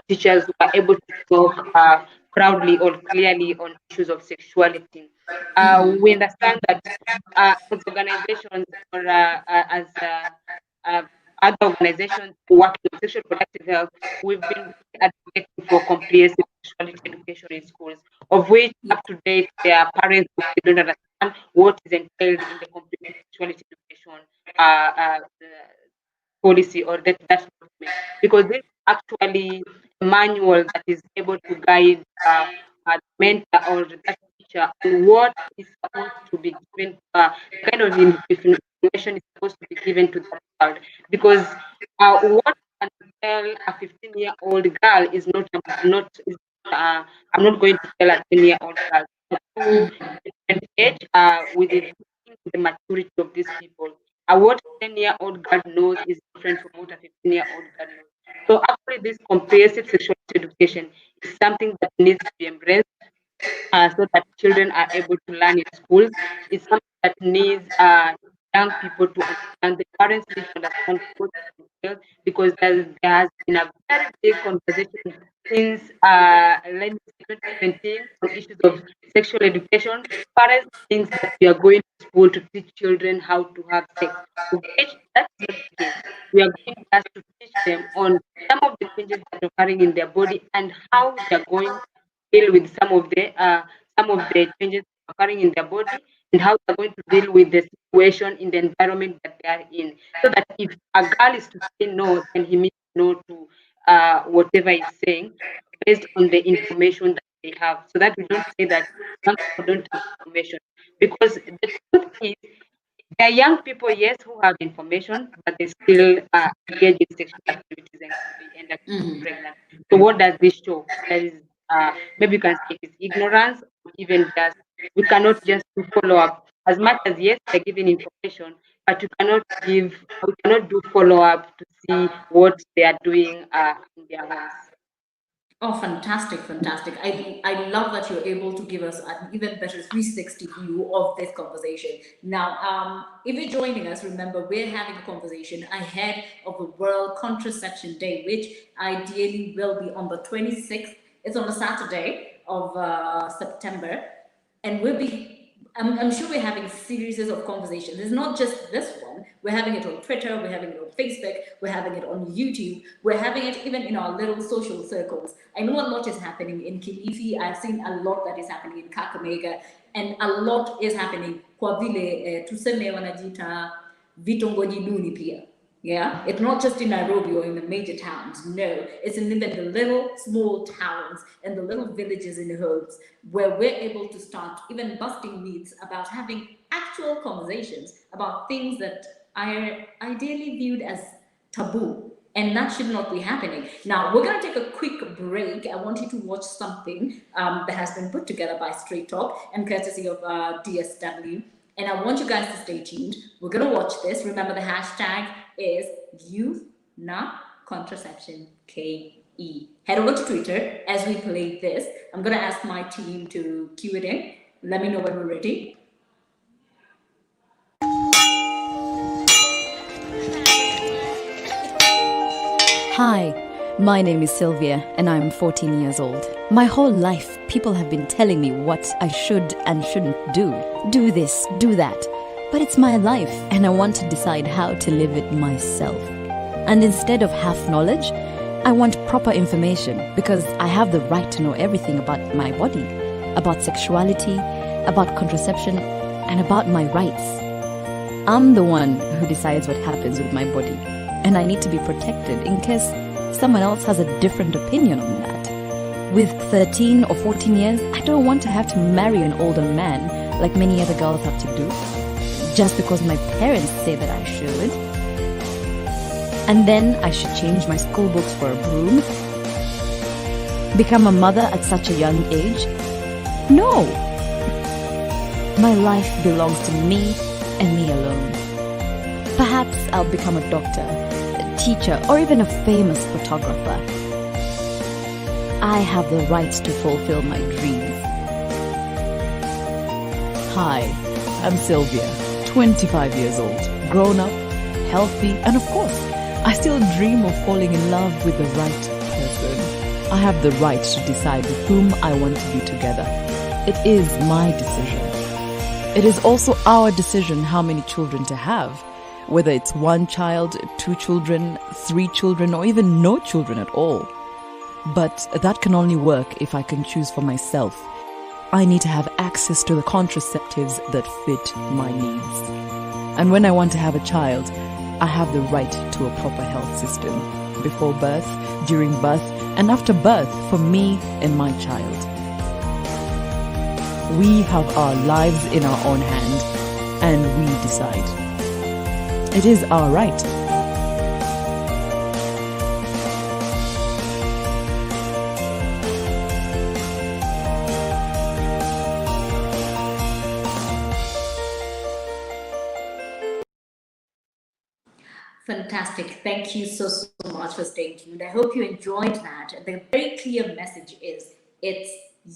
teachers who are able to talk proudly or clearly on issues of sexuality. We understand that as organizations or uh, other organizations who work in sexual productive health, we've been really advocating for comprehensive sexuality education in schools, of which Yeah. up to date there are parents who don't understand what is entailed in the comprehensive sexuality education policy or that document, because this is actually a manual that is able to guide the mentor or that teacher on what is supposed to be given, the kind of information is supposed to be given to that child. Because what can tell a 15-year-old girl is not is, I'm not going to tell a 10-year-old girl. To different age, with the maturity of these people. What 10-year-old girl knows is different from what a 15-year-old girl knows. So actually, this comprehensive sexuality education is something that needs to be embraced so that children are able to learn in schools. It's something that needs young people to understand. The parents need to understand what it entails because there has been a very big conversation since let me say 2017 on issues of sexual education. Parents think that we are going to school to teach children how to have sex, which that's not the case. We are going just to teach them on some of the changes that are occurring in their body and how they're going deal with some of the changes occurring in their body and how they're going to deal with the situation in the environment that they are in. So that if a girl is to say no, then he means no to whatever he's saying based on the information that they have. So that we don't say that young people don't have information. Because the truth is there are young people, yes, who have information, but they still engage in sexual activities and they end up getting pregnant. So what does this show? There is maybe you can say it's ignorance, or even just we cannot just do follow up. As much as yes, they're giving information, but we cannot do follow up to see what they are doing in their homes. Oh, fantastic, fantastic. I love that you're able to give us an even better 360 view of this conversation. Now, if you're joining us, remember we're having a conversation ahead of the World Contraception Day, which ideally will be on the 26th. It's on a Saturday of September, and I'm sure we're having series of conversations. It's not just this one. We're having it on Twitter, we're having it on Facebook, we're having it on YouTube, we're having it even in our little social circles. I know a lot is happening in Kilifi. I've seen a lot that is happening in Kakamega, and a lot is happening kwa vile tuseme wanajita vitongoji duni pia. Yeah, it's not just in Nairobi or in the major towns. No, it's in even the little small towns and the little villages in the hopes where we're able to start even busting myths about having actual conversations about things that are ideally viewed as taboo. And that should not be happening. Now, we're going to take a quick break. I want you to watch something that has been put together by Straight Talk and courtesy of DSW. And I want you guys to stay tuned. We're going to watch this. Remember, the hashtag is Youth Not Contraception KE. Head over to Twitter as we play this. I'm going to ask my team to cue it in. Let me know when we're ready. Hi, my name is Sylvia and I'm 14 years old. My whole life, people have been telling me what I should and shouldn't do. Do this, do that. But it's my life and I want to decide how to live it myself. And instead of half knowledge, I want proper information because I have the right to know everything about my body, about sexuality, about contraception, and about my rights. I'm the one who decides what happens with my body. and I need to be protected in case someone else has a different opinion on that. With 13 or 14 years, I don't want to have to marry an older man like many other girls have to do, just because my parents say that I should. And then I should change my school books for a broom? Become a mother at such a young age? No! My life belongs to me and me alone. Perhaps I'll become a doctor, a teacher, or even a famous photographer. I have the right to fulfill my dreams. Hi, I'm Sylvia, 25 years old, grown up, healthy, and of course, I still dream of falling in love with the right person. I have the right to decide with whom I want to be together. It is my decision. It is also our decision how many children to have, whether it's 1 child, 2 children, 3 children, or even no children at all. But that can only work if I can choose for myself. I need to have access to the contraceptives that fit my needs. And when I want to have a child, I have the right to a proper health system, before birth, during birth, and after birth for me and my child. We have our lives in our own hand, and we decide. It is our right. Fantastic. Thank you so much for staying tuned. I hope you enjoyed that. The very clear message is it's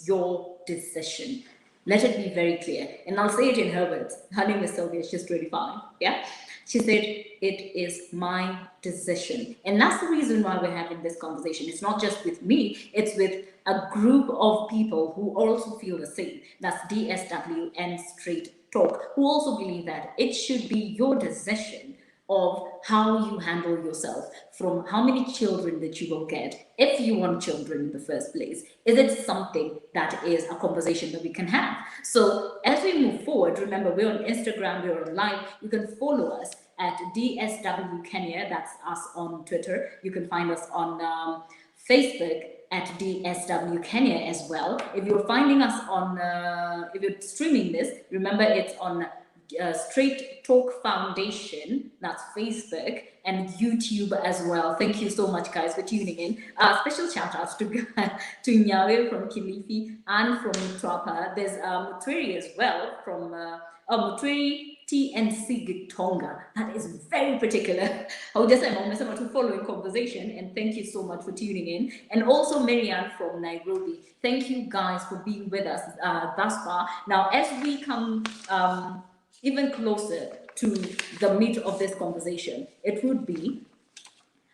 your decision. Let it be very clear. And I'll say it in her words. Her name is Sylvia. She's 25. Yeah. She said, it is my decision. And that's the reason why we're having this conversation. It's not just with me, it's with a group of people who also feel the same. That's DSW and Straight Talk, who also believe that it should be your decision of how you handle yourself, from how many children that you will get, if you want children in the first place. Is it something that is a conversation that we can have? So as we move forward, remember, we're on Instagram, we're on live. You can follow us at DSW Kenya, that's us on Twitter. You can find us on Facebook at DSW Kenya as well. If you're finding us on, if you're streaming this, remember it's on Straight Talk Foundation, that's Facebook, and YouTube as well. Thank you so much, guys, for tuning in. Special shout outs to Nyawe from Kilifi and from Trapa. There's Mutwiri as well from Mutwiri TNC Gitonga. That is very particular. I would just say to follow in conversation, and thank you so much for tuning in. And also Marianne from Nairobi. Thank you guys for being with us thus far. Now, as we come even closer to the meat of this conversation, it would be,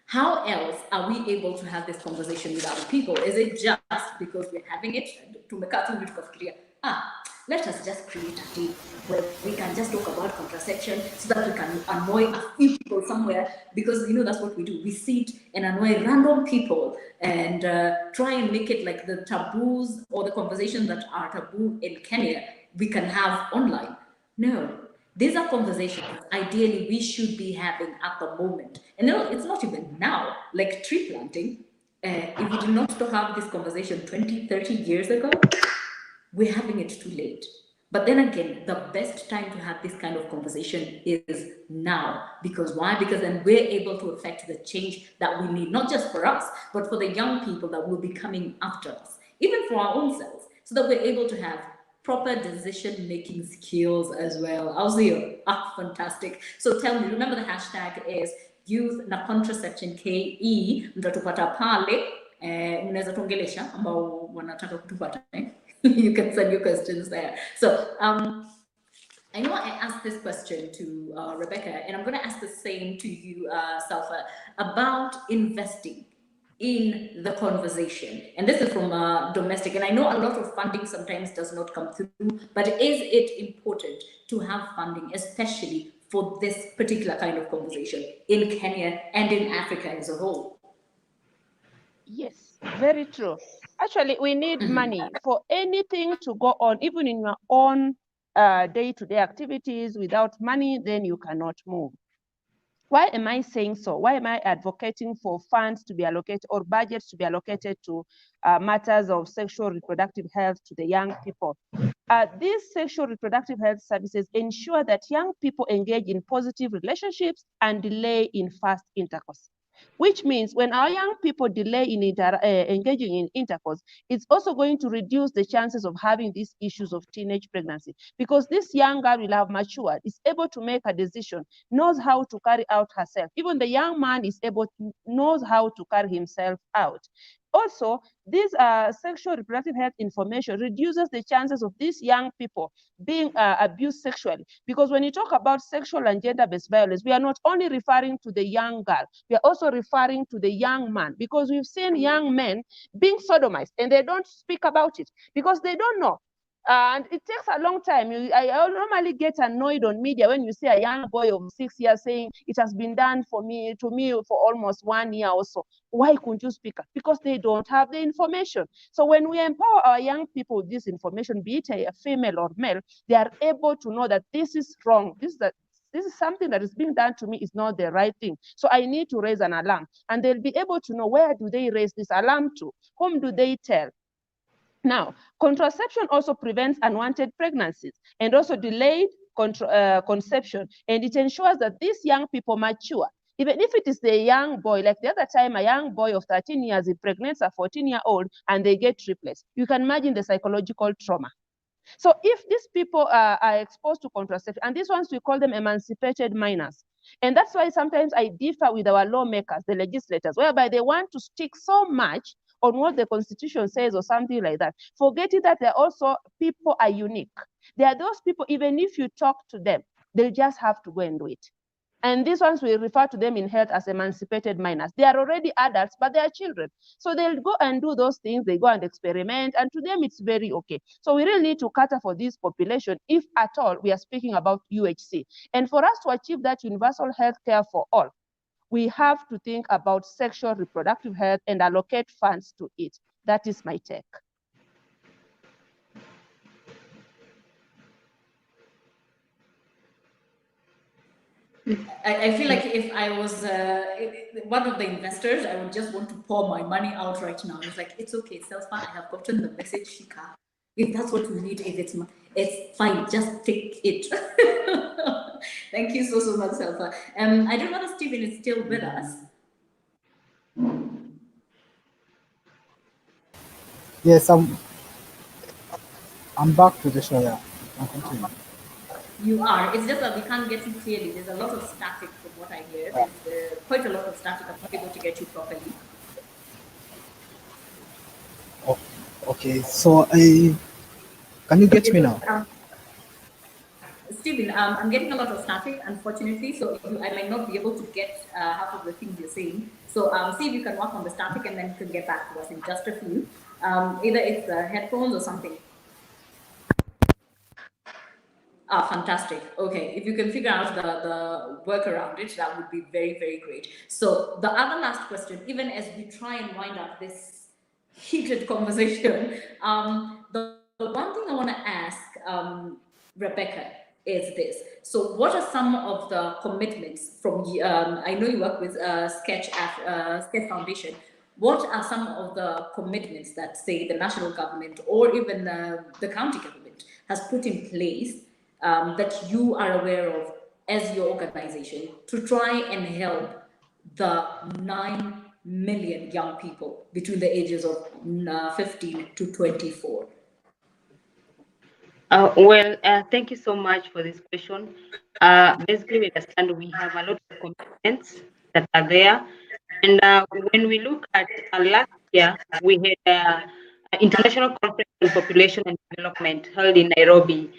how else are we able to have this conversation with other people? Is it just because we're having it to make let us just create a day where we can just talk about contraception so that we can annoy a few people somewhere, because that's what we do. We sit and annoy random people and try and make it like the taboos or the conversations that are taboo in Kenya we can have online. No, these are conversations ideally we should be having at the moment. And no, it's not even now, like tree planting. If we did not have this conversation 20, 30 years ago, we're having it too late. But then again, the best time to have this kind of conversation is now. Because why? Because then we're able to affect the change that we need, not just for us, but for the young people that will be coming after us, even for our own selves, so that we're able to have proper decision-making skills as well. I'll see you. Fantastic. So tell me, remember the hashtag is youth na contraception KE. Mtatupata pale, mnaweza tuongelesha ambao wanataka kutupata. You can send your questions there. So I know I asked this question to Rebecca, and I'm going to ask the same to you, Salfa, about investing in the conversation. And this is from domestic, and I know a lot of funding sometimes does not come through, but is it important to have funding, especially for this particular kind of conversation in Kenya and in Africa as a whole? Yes, very true. Actually, we need money for anything to go on, even in your own day-to-day activities. Without money, then you cannot move. Why am I saying so? Why am I advocating for funds to be allocated or budgets to be allocated to matters of sexual reproductive health to the young people? These sexual reproductive health services ensure that young people engage in positive relationships and delay in fast intercourse. Which means when our young people delay in engaging in intercourse, it's also going to reduce the chances of having these issues of teenage pregnancy, because this young girl will have matured, is able to make a decision, knows how to carry out herself. Even the young man is able to, knows how to carry himself out. Also, this sexual reproductive health information reduces the chances of these young people being abused sexually. Because when you talk about sexual and gender-based violence, we are not only referring to the young girl, we are also referring to the young man, because we've seen young men being sodomized and they don't speak about it because they don't know. And it takes a long time. I normally get annoyed on media when you see a young boy of 6 years saying it has been done to me for almost 1 year or so. Why couldn't you speak up? Because they don't have the information. So when we empower our young people with this information, be it a female or male, they are able to know that this is wrong. This is something that is being done to me is not the right thing. So I need to raise an alarm. And they'll be able to know, where do they raise this alarm to? Whom do they tell? Now, contraception also prevents unwanted pregnancies and also delayed conception, and it ensures that these young people mature. Even if it is the young boy, like the other time, a young boy of 13 years impregnates a 14-year-old and they get triplets. You can imagine the psychological trauma. So if these people are exposed to contraception, and these ones, we call them emancipated minors. And that's why sometimes I differ with our lawmakers, the legislators, whereby they want to stick so much on what the Constitution says or something like that, forgetting that there are also people are unique. There are those people, even if you talk to them, they'll just have to go and do it. And these ones, we refer to them in health as emancipated minors. They are already adults, but they are children. So they'll go and do those things, they go and experiment, and to them it's very okay. So we really need to cater for this population, if at all we are speaking about UHC. And for us to achieve that universal health care for all, we have to think about sexual reproductive health and allocate funds to it. That is my take. I feel like if I was one of the investors, I would just want to pour my money out right now. It's like, it's okay, Selfa, I have gotten the message, Shika. If that's what you need, if it's fine, just take it. Thank you so much, Selfa. I don't know if Stephen is still with us. Yes, I'm back to the show. Yeah, I'll continue. You are. It's just that we can't get you clearly. There's a lot of static from what I hear. There's quite a lot of static. I'm not able to get you properly. Oh, okay, so can you get me now? Stephen, I'm getting a lot of static, unfortunately, so I might not be able to get half of the things you're saying. So see if you can work on the static and then you can get back to us in just a few. Either it's the headphones or something. Ah, fantastic. Okay, if you can figure out the work around it, that would be very, very great. So the other last question, even as we try and wind up this heated conversation, the one thing I want to ask Rebecca is this. So what are some of the commitments from, I know you work with Sketch Foundation. What are some of the commitments that, say, the national government or even the county government has put in place that you are aware of as your organization to try and help the 9 million young people between the ages of 15 to 24? Thank you so much for this question. Basically, we understand we have a lot of commitments that are there. And when we look at last year, we had an international conference on population and development held in Nairobi,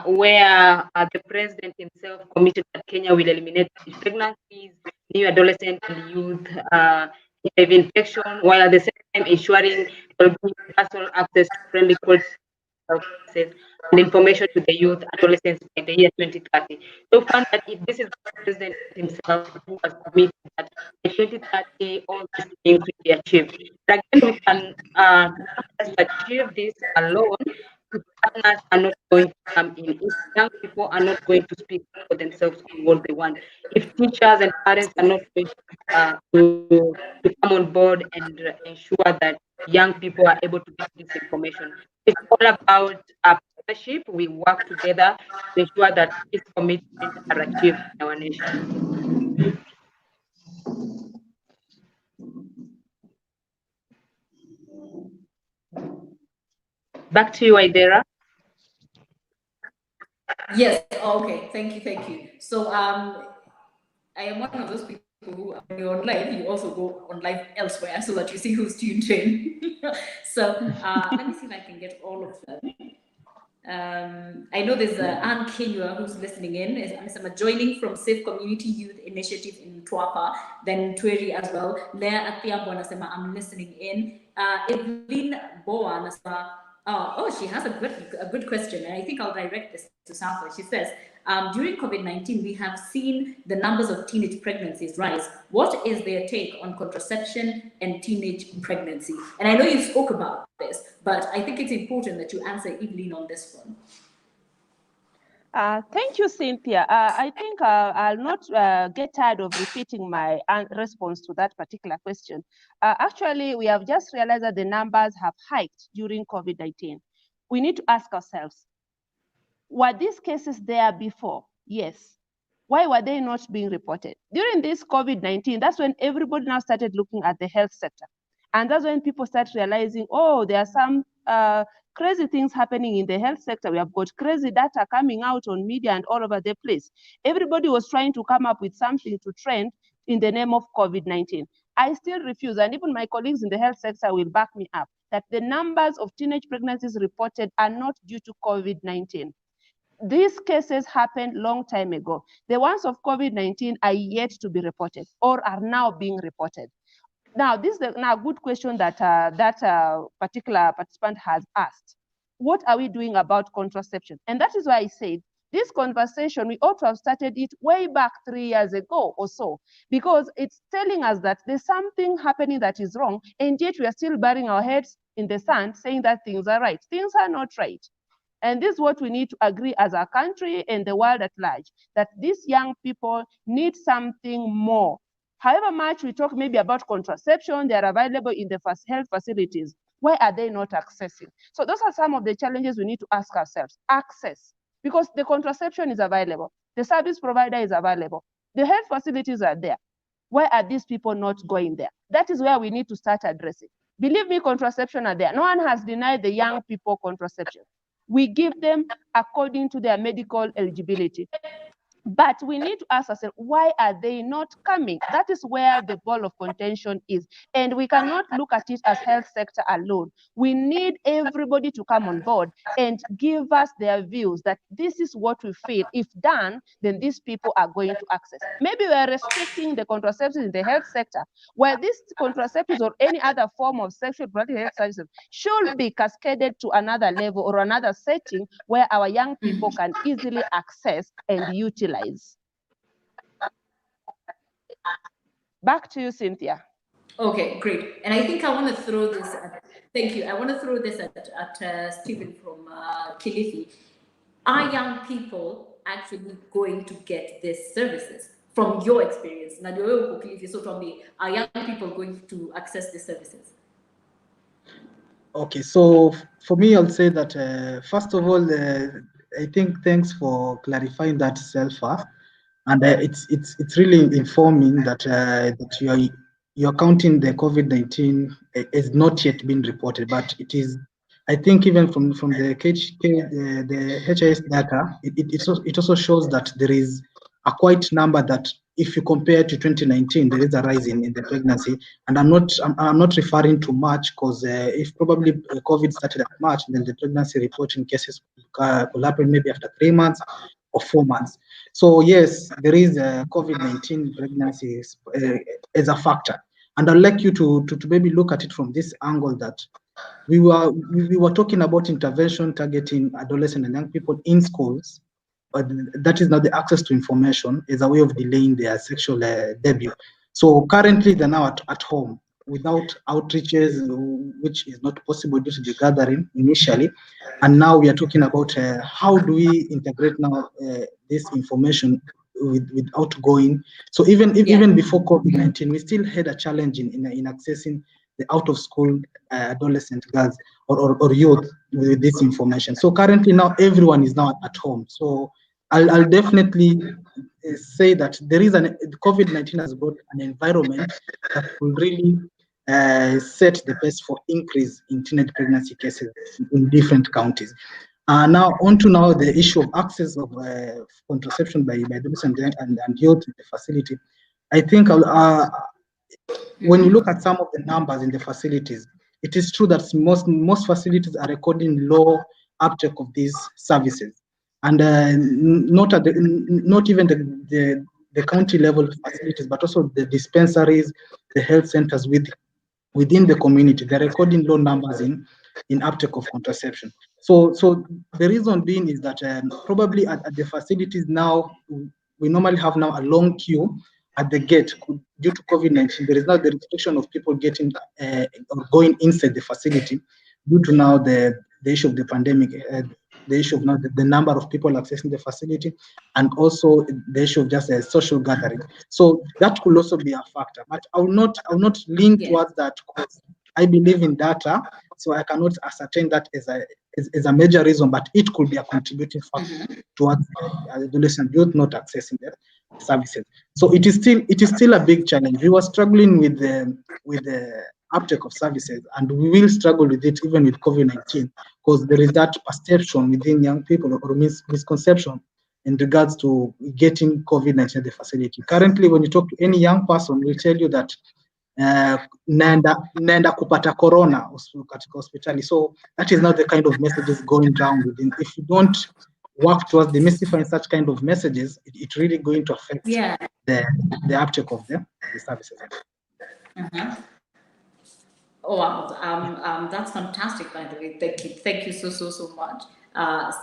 where the president himself committed that Kenya will eliminate pregnancies, new adolescent and youth HIV infection, while at the same time ensuring there will be universal access to friendly quality health services and information to the youth adolescents by the year 2030. So found that if this is the president himself who has committed that by 2030 all these things will be achieved. But again, we can not just achieve this alone. We have partners are not going to come in, if young people are not going to speak for themselves on what they want, if teachers and parents are not going to come on board and ensure that young people are able to get this information. It's all about partnership. We work together to ensure that these commitments are achieved in our nation. Back to you, Idera. Yes, okay, thank you. So I am one of those people who, when you're on live, you also go on live elsewhere so that you see who's tuned in. So let me see if I can get all of them. I know there's Anne Kenywa who's listening in. I'm joining from Safe Community Youth Initiative in Twapa, then Tweri as well. Lea Athiambo anasema I'm listening in. Evelyn Boa anasema, she has a good question, and I think I'll direct this to Safa. She says, during COVID-19, we have seen the numbers of teenage pregnancies rise. What is their take on contraception and teenage pregnancy? And I know you spoke about this, but I think it's important that you answer Evelyn on this one. Thank you, Cynthia. I think I'll not get tired of repeating my response to that particular question. Actually, we have just realized that the numbers have hiked during COVID-19. We need to ask ourselves, were these cases there before? Yes. Why were they not being reported? During this COVID-19, that's when everybody now started looking at the health sector. And that's when people start realizing, oh, there are some crazy things happening in the health sector. We have got crazy data coming out on media and all over the place. Everybody was trying to come up with something to trend in the name of COVID-19. I still refuse, and even my colleagues in the health sector will back me up, that the numbers of teenage pregnancies reported are not due to COVID-19. These cases happened long time ago. The ones of COVID-19 are yet to be reported or are now being reported. Now, this is a good question that particular participant has asked. What are we doing about contraception? And that is why I said this conversation, we ought to have started it way back 3 years ago or so, because it's telling us that there's something happening that is wrong, and yet we are still burying our heads in the sand saying that things are right. Things are not right. And this is what we need to agree as a country and the world at large, that these young people need something more. However much we talk maybe about contraception, they are available in the health facilities. Why are they not accessing? So those are some of the challenges we need to ask ourselves. Access, because the contraception is available, the service provider is available, the health facilities are there. Why are these people not going there? That is where we need to start addressing. Believe me, contraception are there. No one has denied the young people contraception. We give them according to their medical eligibility. But we need to ask ourselves, why are they not coming? That is where the ball of contention is. And we cannot look at it as health sector alone. We need everybody to come on board and give us their views that this is what we feel. If done, then these people are going to access. Maybe we are restricting the contraceptives in the health sector, where these contraceptives or any other form of sexual reproductive health services should be cascaded to another level or another setting where our young people can easily access and utilize. Back to you, Cynthia. Okay, great. And I think I want to throw this at, thank you. I want to throw this at Stephen from Kilifi. Are young people actually going to get these services from your experience? Now, Kilifi, so tell me, are young people going to access these services? Okay, so for me, I'll say that first of all, I think thanks for clarifying that, Selfa, and it's really informing that that you're counting the COVID-19 is not yet been reported, but it is. I think even from the HIS data, it also shows that there is a quite number that, if you compare to 2019, there is a rise in the pregnancy. And I'm not referring to March, because if probably COVID started at March, then the pregnancy reporting cases will happen maybe after 3 months or 4 months. So yes, there is COVID-19 pregnancy as a factor. And I'd like you to maybe look at it from this angle, that we were talking about intervention targeting adolescent and young people in schools, but that is now the access to information is a way of delaying their sexual debut. So currently they're now at home. without outreaches, which is not possible due to the gathering initially. And now we are talking about how do we integrate now this information without going. So even before COVID-19, we still had a challenge in accessing the out of school adolescent girls or youth with this information. So currently now everyone is now at home. So I'll definitely say that there is COVID-19 has brought an environment that will really set the pace for increase in teenage pregnancy cases in different counties. Now, on to now the issue of access of contraception by adolescents and youth in the facility. I think when you look at some of the numbers in the facilities, it is true that most facilities are recording low uptake of these services, and not even the county level facilities, but also the dispensaries, the health centers within the community. They're recording low numbers in uptake of contraception. So the reason being is that probably at the facilities now, we normally have now a long queue at the gate due to COVID-19. There is now the restriction of people getting or going inside the facility due to now the issue of the pandemic, the issue of now the number of people accessing the facility, and also the issue of just a social gathering. So that could also be a factor. But I will not lean towards that because I believe in data, so I cannot ascertain that as a major reason, but it could be a contributing factor towards adolescent youth not accessing the services. So it is still a big challenge. We were struggling with the uptake of services, and we will struggle with it even with COVID-19 because there is that perception within young people or misconception in regards to getting COVID-19 at the facility. Currently, when you talk to any young person, will tell you that naenda kupata corona katika hospitali. So that is not the kind of messages going down within. If you don't work towards demystifying such kind of messages, it really going to affect the uptake of the services. Oh, wow. That's fantastic, by the way. Thank you so much,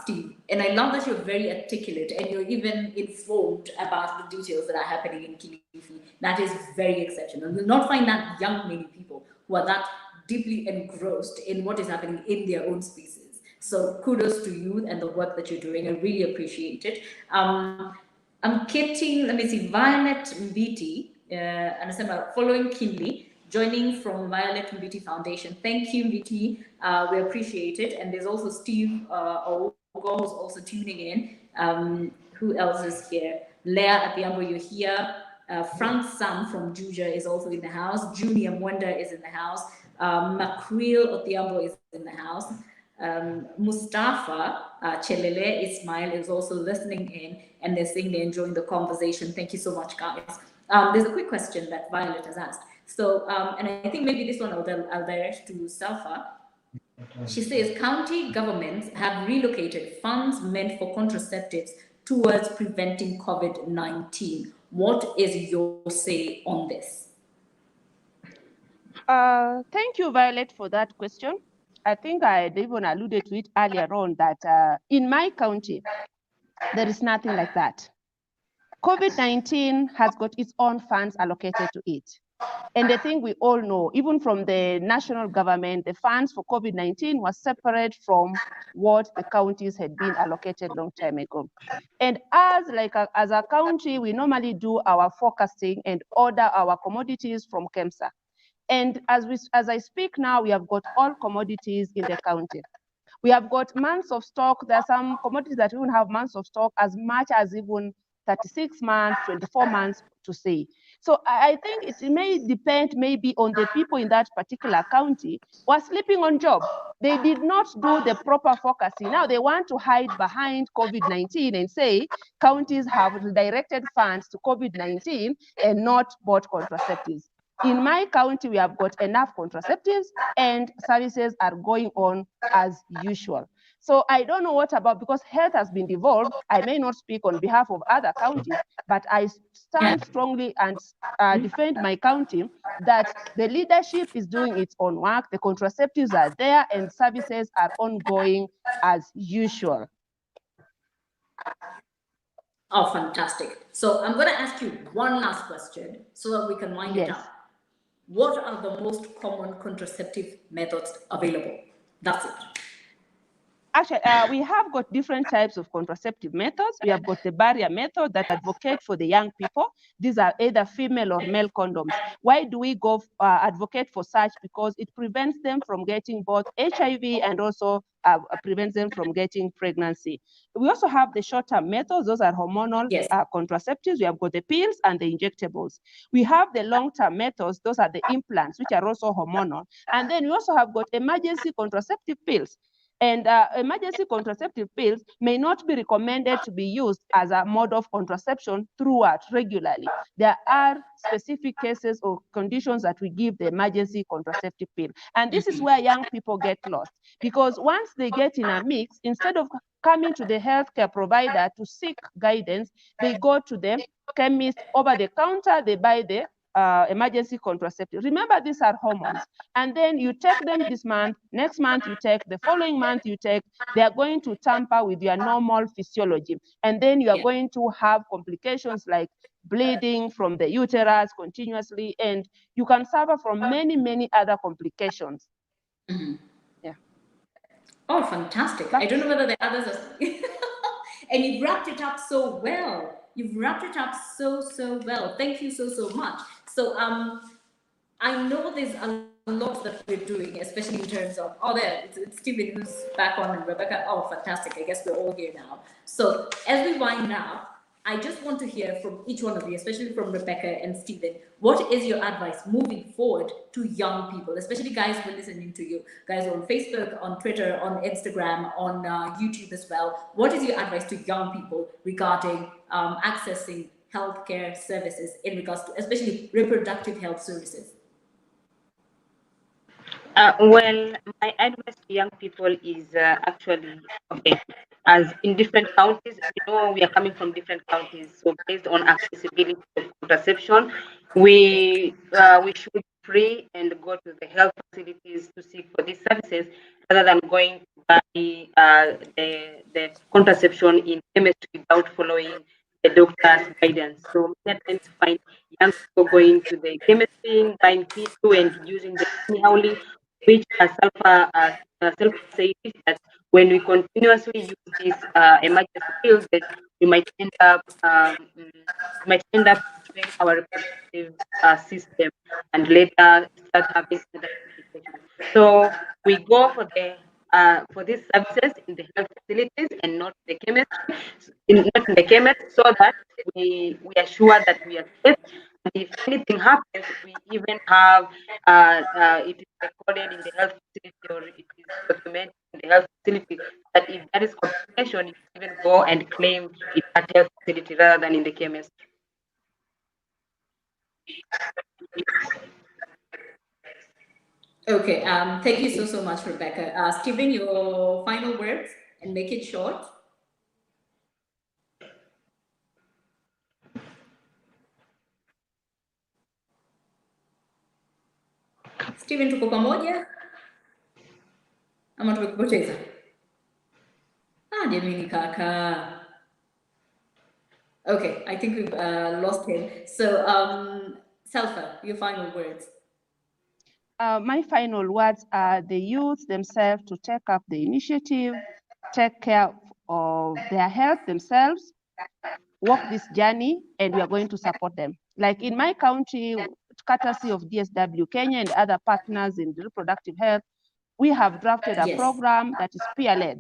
Steve. And I love that you're very articulate and you're even informed about the details that are happening in Kilifi. That is very exceptional. You'll not find that young many people who are that deeply engrossed in what is happening in their own species. So kudos to you and the work that you're doing. I really appreciate it. I'm getting, let me see, Violet Mbiti, anasema following Kinley, joining from Violet Mbiti Foundation. Thank you, Mbiti. We appreciate it. And there's also Steve Ogo who's also tuning in. Who else is here? Leah Adhiambo, you're here. Frank Sam from Juja is also in the house. Junior Mwenda is in the house. Makreel Odhiambo is in the house. Mustafa Chelele Ismail is also listening in, and they're saying they're enjoying the conversation. Thank you so much, guys. There's a quick question that Violet has asked. So, and I think maybe this one I'll direct to Safa. She says, county governments have relocated funds meant for contraceptives towards preventing COVID-19. What is your say on this? Thank you, Violet, for that question. I think I even alluded to it earlier on that in my county, there is nothing like that. COVID-19 has got its own funds allocated to it. And the thing we all know, even from the national government, the funds for COVID-19 was separate from what the counties had been allocated long time ago. And as a county, we normally do our forecasting and order our commodities from KEMSA. And as I speak now, we have got all commodities in the county. We have got months of stock. There are some commodities that even have months of stock, as much as even 36 months, 24 months to say. So I think it may depend maybe on the people in that particular county who are sleeping on job. They did not do the proper forecasting. Now they want to hide behind COVID-19 and say counties have redirected funds to COVID-19 and not bought contraceptives. In my county, we have got enough contraceptives and services are going on as usual. So I don't know what about, because health has been devolved. I may not speak on behalf of other counties, but I stand strongly and defend my county that the leadership is doing its own work. The contraceptives are there and services are ongoing as usual. Oh, fantastic. So I'm going to ask you one last question so that we can wind it up. what are the most common contraceptive methods available? That's it. Actually, we have got different types of contraceptive methods. We have got the barrier method that advocate for the young people. These are either female or male condoms. Why do we go advocate for such? Because it prevents them from getting both HIV and also prevents them from getting pregnancy. We also have the short-term methods. Those are hormonal Yes. contraceptives. We have got the pills and the injectables. We have the long-term methods. Those are the implants, which are also hormonal. And then we also have got emergency contraceptive pills. And emergency contraceptive pills may not be recommended to be used as a mode of contraception throughout regularly. There are specific cases or conditions that we give the emergency contraceptive pill. And this is where young people get lost, because once they get in a mix, instead of coming to the healthcare provider to seek guidance, they go to the chemist over the counter, they buy the emergency contraceptive. Remember, these are hormones. And then you take them this month, next month you take, the following month you take. They are going to tamper with your normal physiology. And then you are going to have complications like bleeding from the uterus continuously, and you can suffer from many, many other complications. Yeah. Oh, fantastic. I don't know whether the others are... And you've wrapped it up so well. You've wrapped it up so well. Thank you so much. So I know there's a lot that we're doing, especially in terms of, it's Stephen who's back on, and Rebecca. Oh, fantastic. I guess we're all here now. So as we wind up, I just want to hear from each one of you, especially from Rebecca and Stephen, what is your advice moving forward to young people, especially guys who are listening to you, guys on Facebook, on Twitter, on Instagram, on YouTube as well. What is your advice to young people regarding accessing healthcare services in regards to especially reproductive health services? Well, my advice to young people is actually, okay, as in different counties, we are coming from different counties. So based on accessibility of contraception, we should be free and go to the health facilities to seek for these services rather than going to buy the contraception in chemistry without following the doctor's guidance. So many times you find young people going to the chemistry, buying P2 and using the anyhowly, which are self-safe, that when we continuously use these emergency pills, that we might end up destroying our reproductive system and later start having other complications. So we go for these services in the health facilities and not the chemistry, not in the chemist, so that we are sure that we are safe. And if anything happens, we even have it is recorded in the health facility, or it is documented in the health facility, that if there is complication, you even go and claim it at health facility rather than in the chemist. Okay, thank you so much, Rebecca. Stephen, your final words, and make it short. Stephen, tuko pamoja ama tumekupoteza? Jamini kaka. Okay, I think we've lost him. So, Selfa, your final words. My final words are the youth themselves to take up the initiative, take care of their health themselves, walk this journey, and we are going to support them. Like in my county, courtesy of DSW Kenya and other partners in reproductive health, we have drafted a program that is peer-led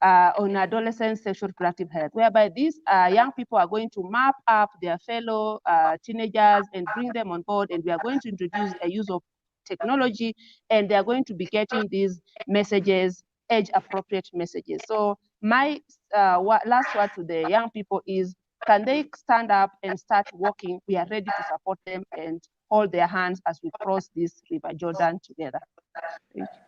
on adolescent sexual reproductive health, whereby these young people are going to map up their fellow teenagers and bring them on board, and we are going to introduce a use of technology, and they are going to be getting these messages, age-appropriate messages. So my last word to the young people is, can they stand up and start walking? We are ready to support them and hold their hands as we cross this River Jordan together. Thank you.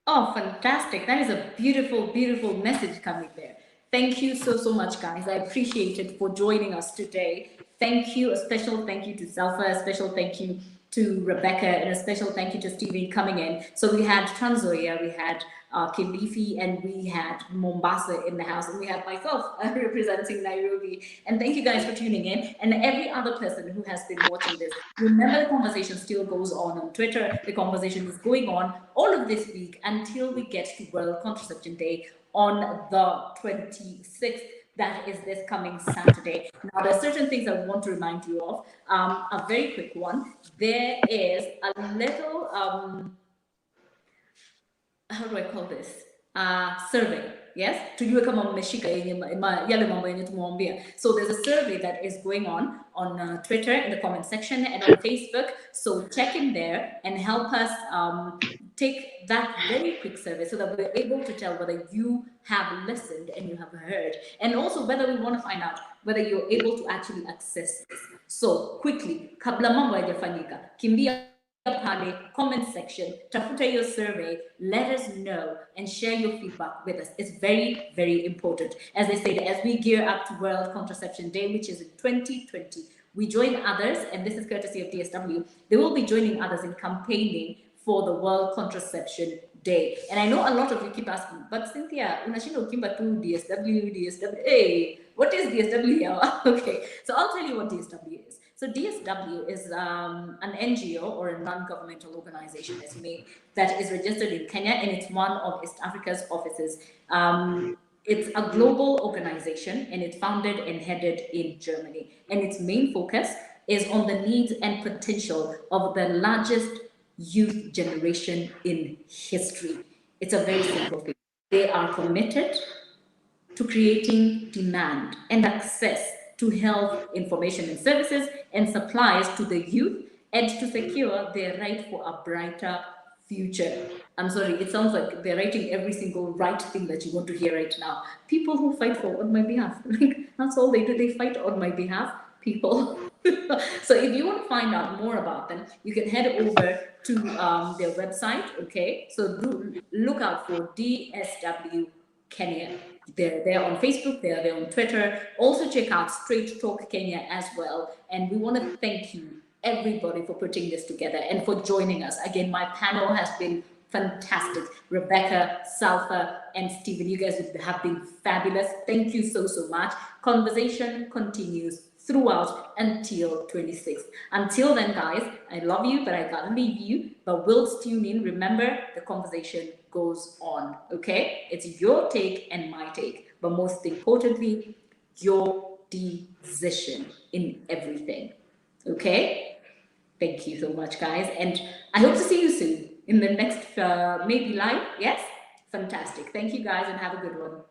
Oh, fantastic. That is a beautiful, beautiful message coming there. Thank you so much, guys. I appreciate it for joining us today. Thank you. A special thank you to Selfa, a special thank you to Rebecca, and a special thank you to Stephen coming in. So we had Trans Nzoia, we had Kilifi, and we had Mombasa in the house, and we had myself representing Nairobi. And thank you guys for tuning in, and every other person who has been watching this. Remember, the conversation still goes on Twitter. The conversation is going on all of this week until we get to World Contraception Day on the 26th. That is this coming Saturday. Now, there are certain things I want to remind you of. A very quick one. There is a little, how do I call this? Survey. Yes? Tujue kama mmeshika yale mambo yenye tumewambia. So there's a survey that is going on Twitter in the comment section and on Facebook. So check in there and help us take that very quick survey so that we're able to tell whether you have listened and you have heard, and also whether we want to find out whether you're able to actually access this. So quickly, kabla mambo hayajafanyika, kimbia pale comment section, tafuta your survey, let us know and share your feedback with us. It's very, very important. As I said, as we gear up to World Contraception Day, which is in 2020, we join others, and this is courtesy of DSW. They will be joining others in campaigning for the World Contraception Day. And I know a lot of you keep asking, but Cynthia, unashinda ukimba tu DSW. Hey, what is DSW? Okay, so I'll tell you what DSW is. So DSW is an NGO or a non-governmental organization that is registered in Kenya, and it's one of East Africa's offices. It's a global organization, and it's founded and headed in Germany. And its main focus is on the needs and potential of the largest youth generation in history. It's a very simple thing. They are committed to creating demand and access to health information and services and supplies to the youth, and to secure their right for a brighter future. I'm sorry, it sounds like they're writing every single right thing that you want to hear right now. People who fight on my behalf, like that's all they do. They fight on my behalf, people. So if you want to find out more about them, you can head over to their website. Okay, so look out for DSW Kenya. They're there on Facebook, they're there on Twitter. Also check out Straight Talk Kenya as well. And we want to thank you, everybody, for putting this together and for joining us. Again, my panel has been fantastic. Rebecca, Salfa, and Stephen, you guys have been fabulous. Thank you so much. Conversation continues throughout until 26th. Until then, guys, I love you, but I gotta leave you. But we'll tune in. Remember, the conversation goes on, okay? It's your take and my take, but most importantly, your decision in everything, okay? Thank you so much, guys, and I hope to see you soon in the next, maybe live, yes? Fantastic. Thank you, guys, and have a good one.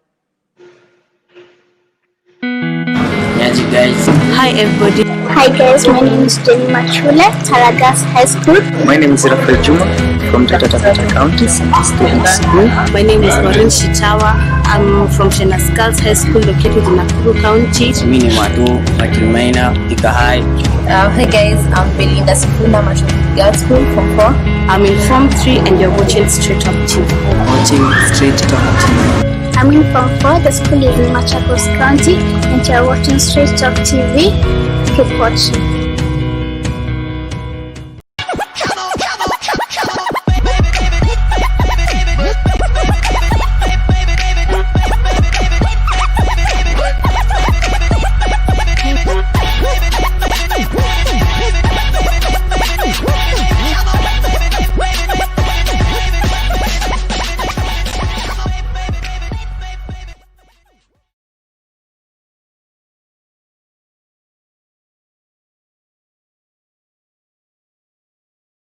Yes, you guys. Hi everybody. Hi guys, my name is Jenny Machula, Taragas High School. My name is Rafael Juma from Taita Taveta County Student School. My name is Maureen Shitawa. I'm from Shenas Girls High School located in Nakuru County. Mini Madu, Makimaina, Ika High. Hey guys, I'm Belinda Sifuna, Machel Girls School from 4. I'm in Form 3 and you're watching Straight Talk TV. Watching Straight Talk TV. I'm in Form 4, the school is in Machakos County, and you're watching Straight Talk TV. Keep watching.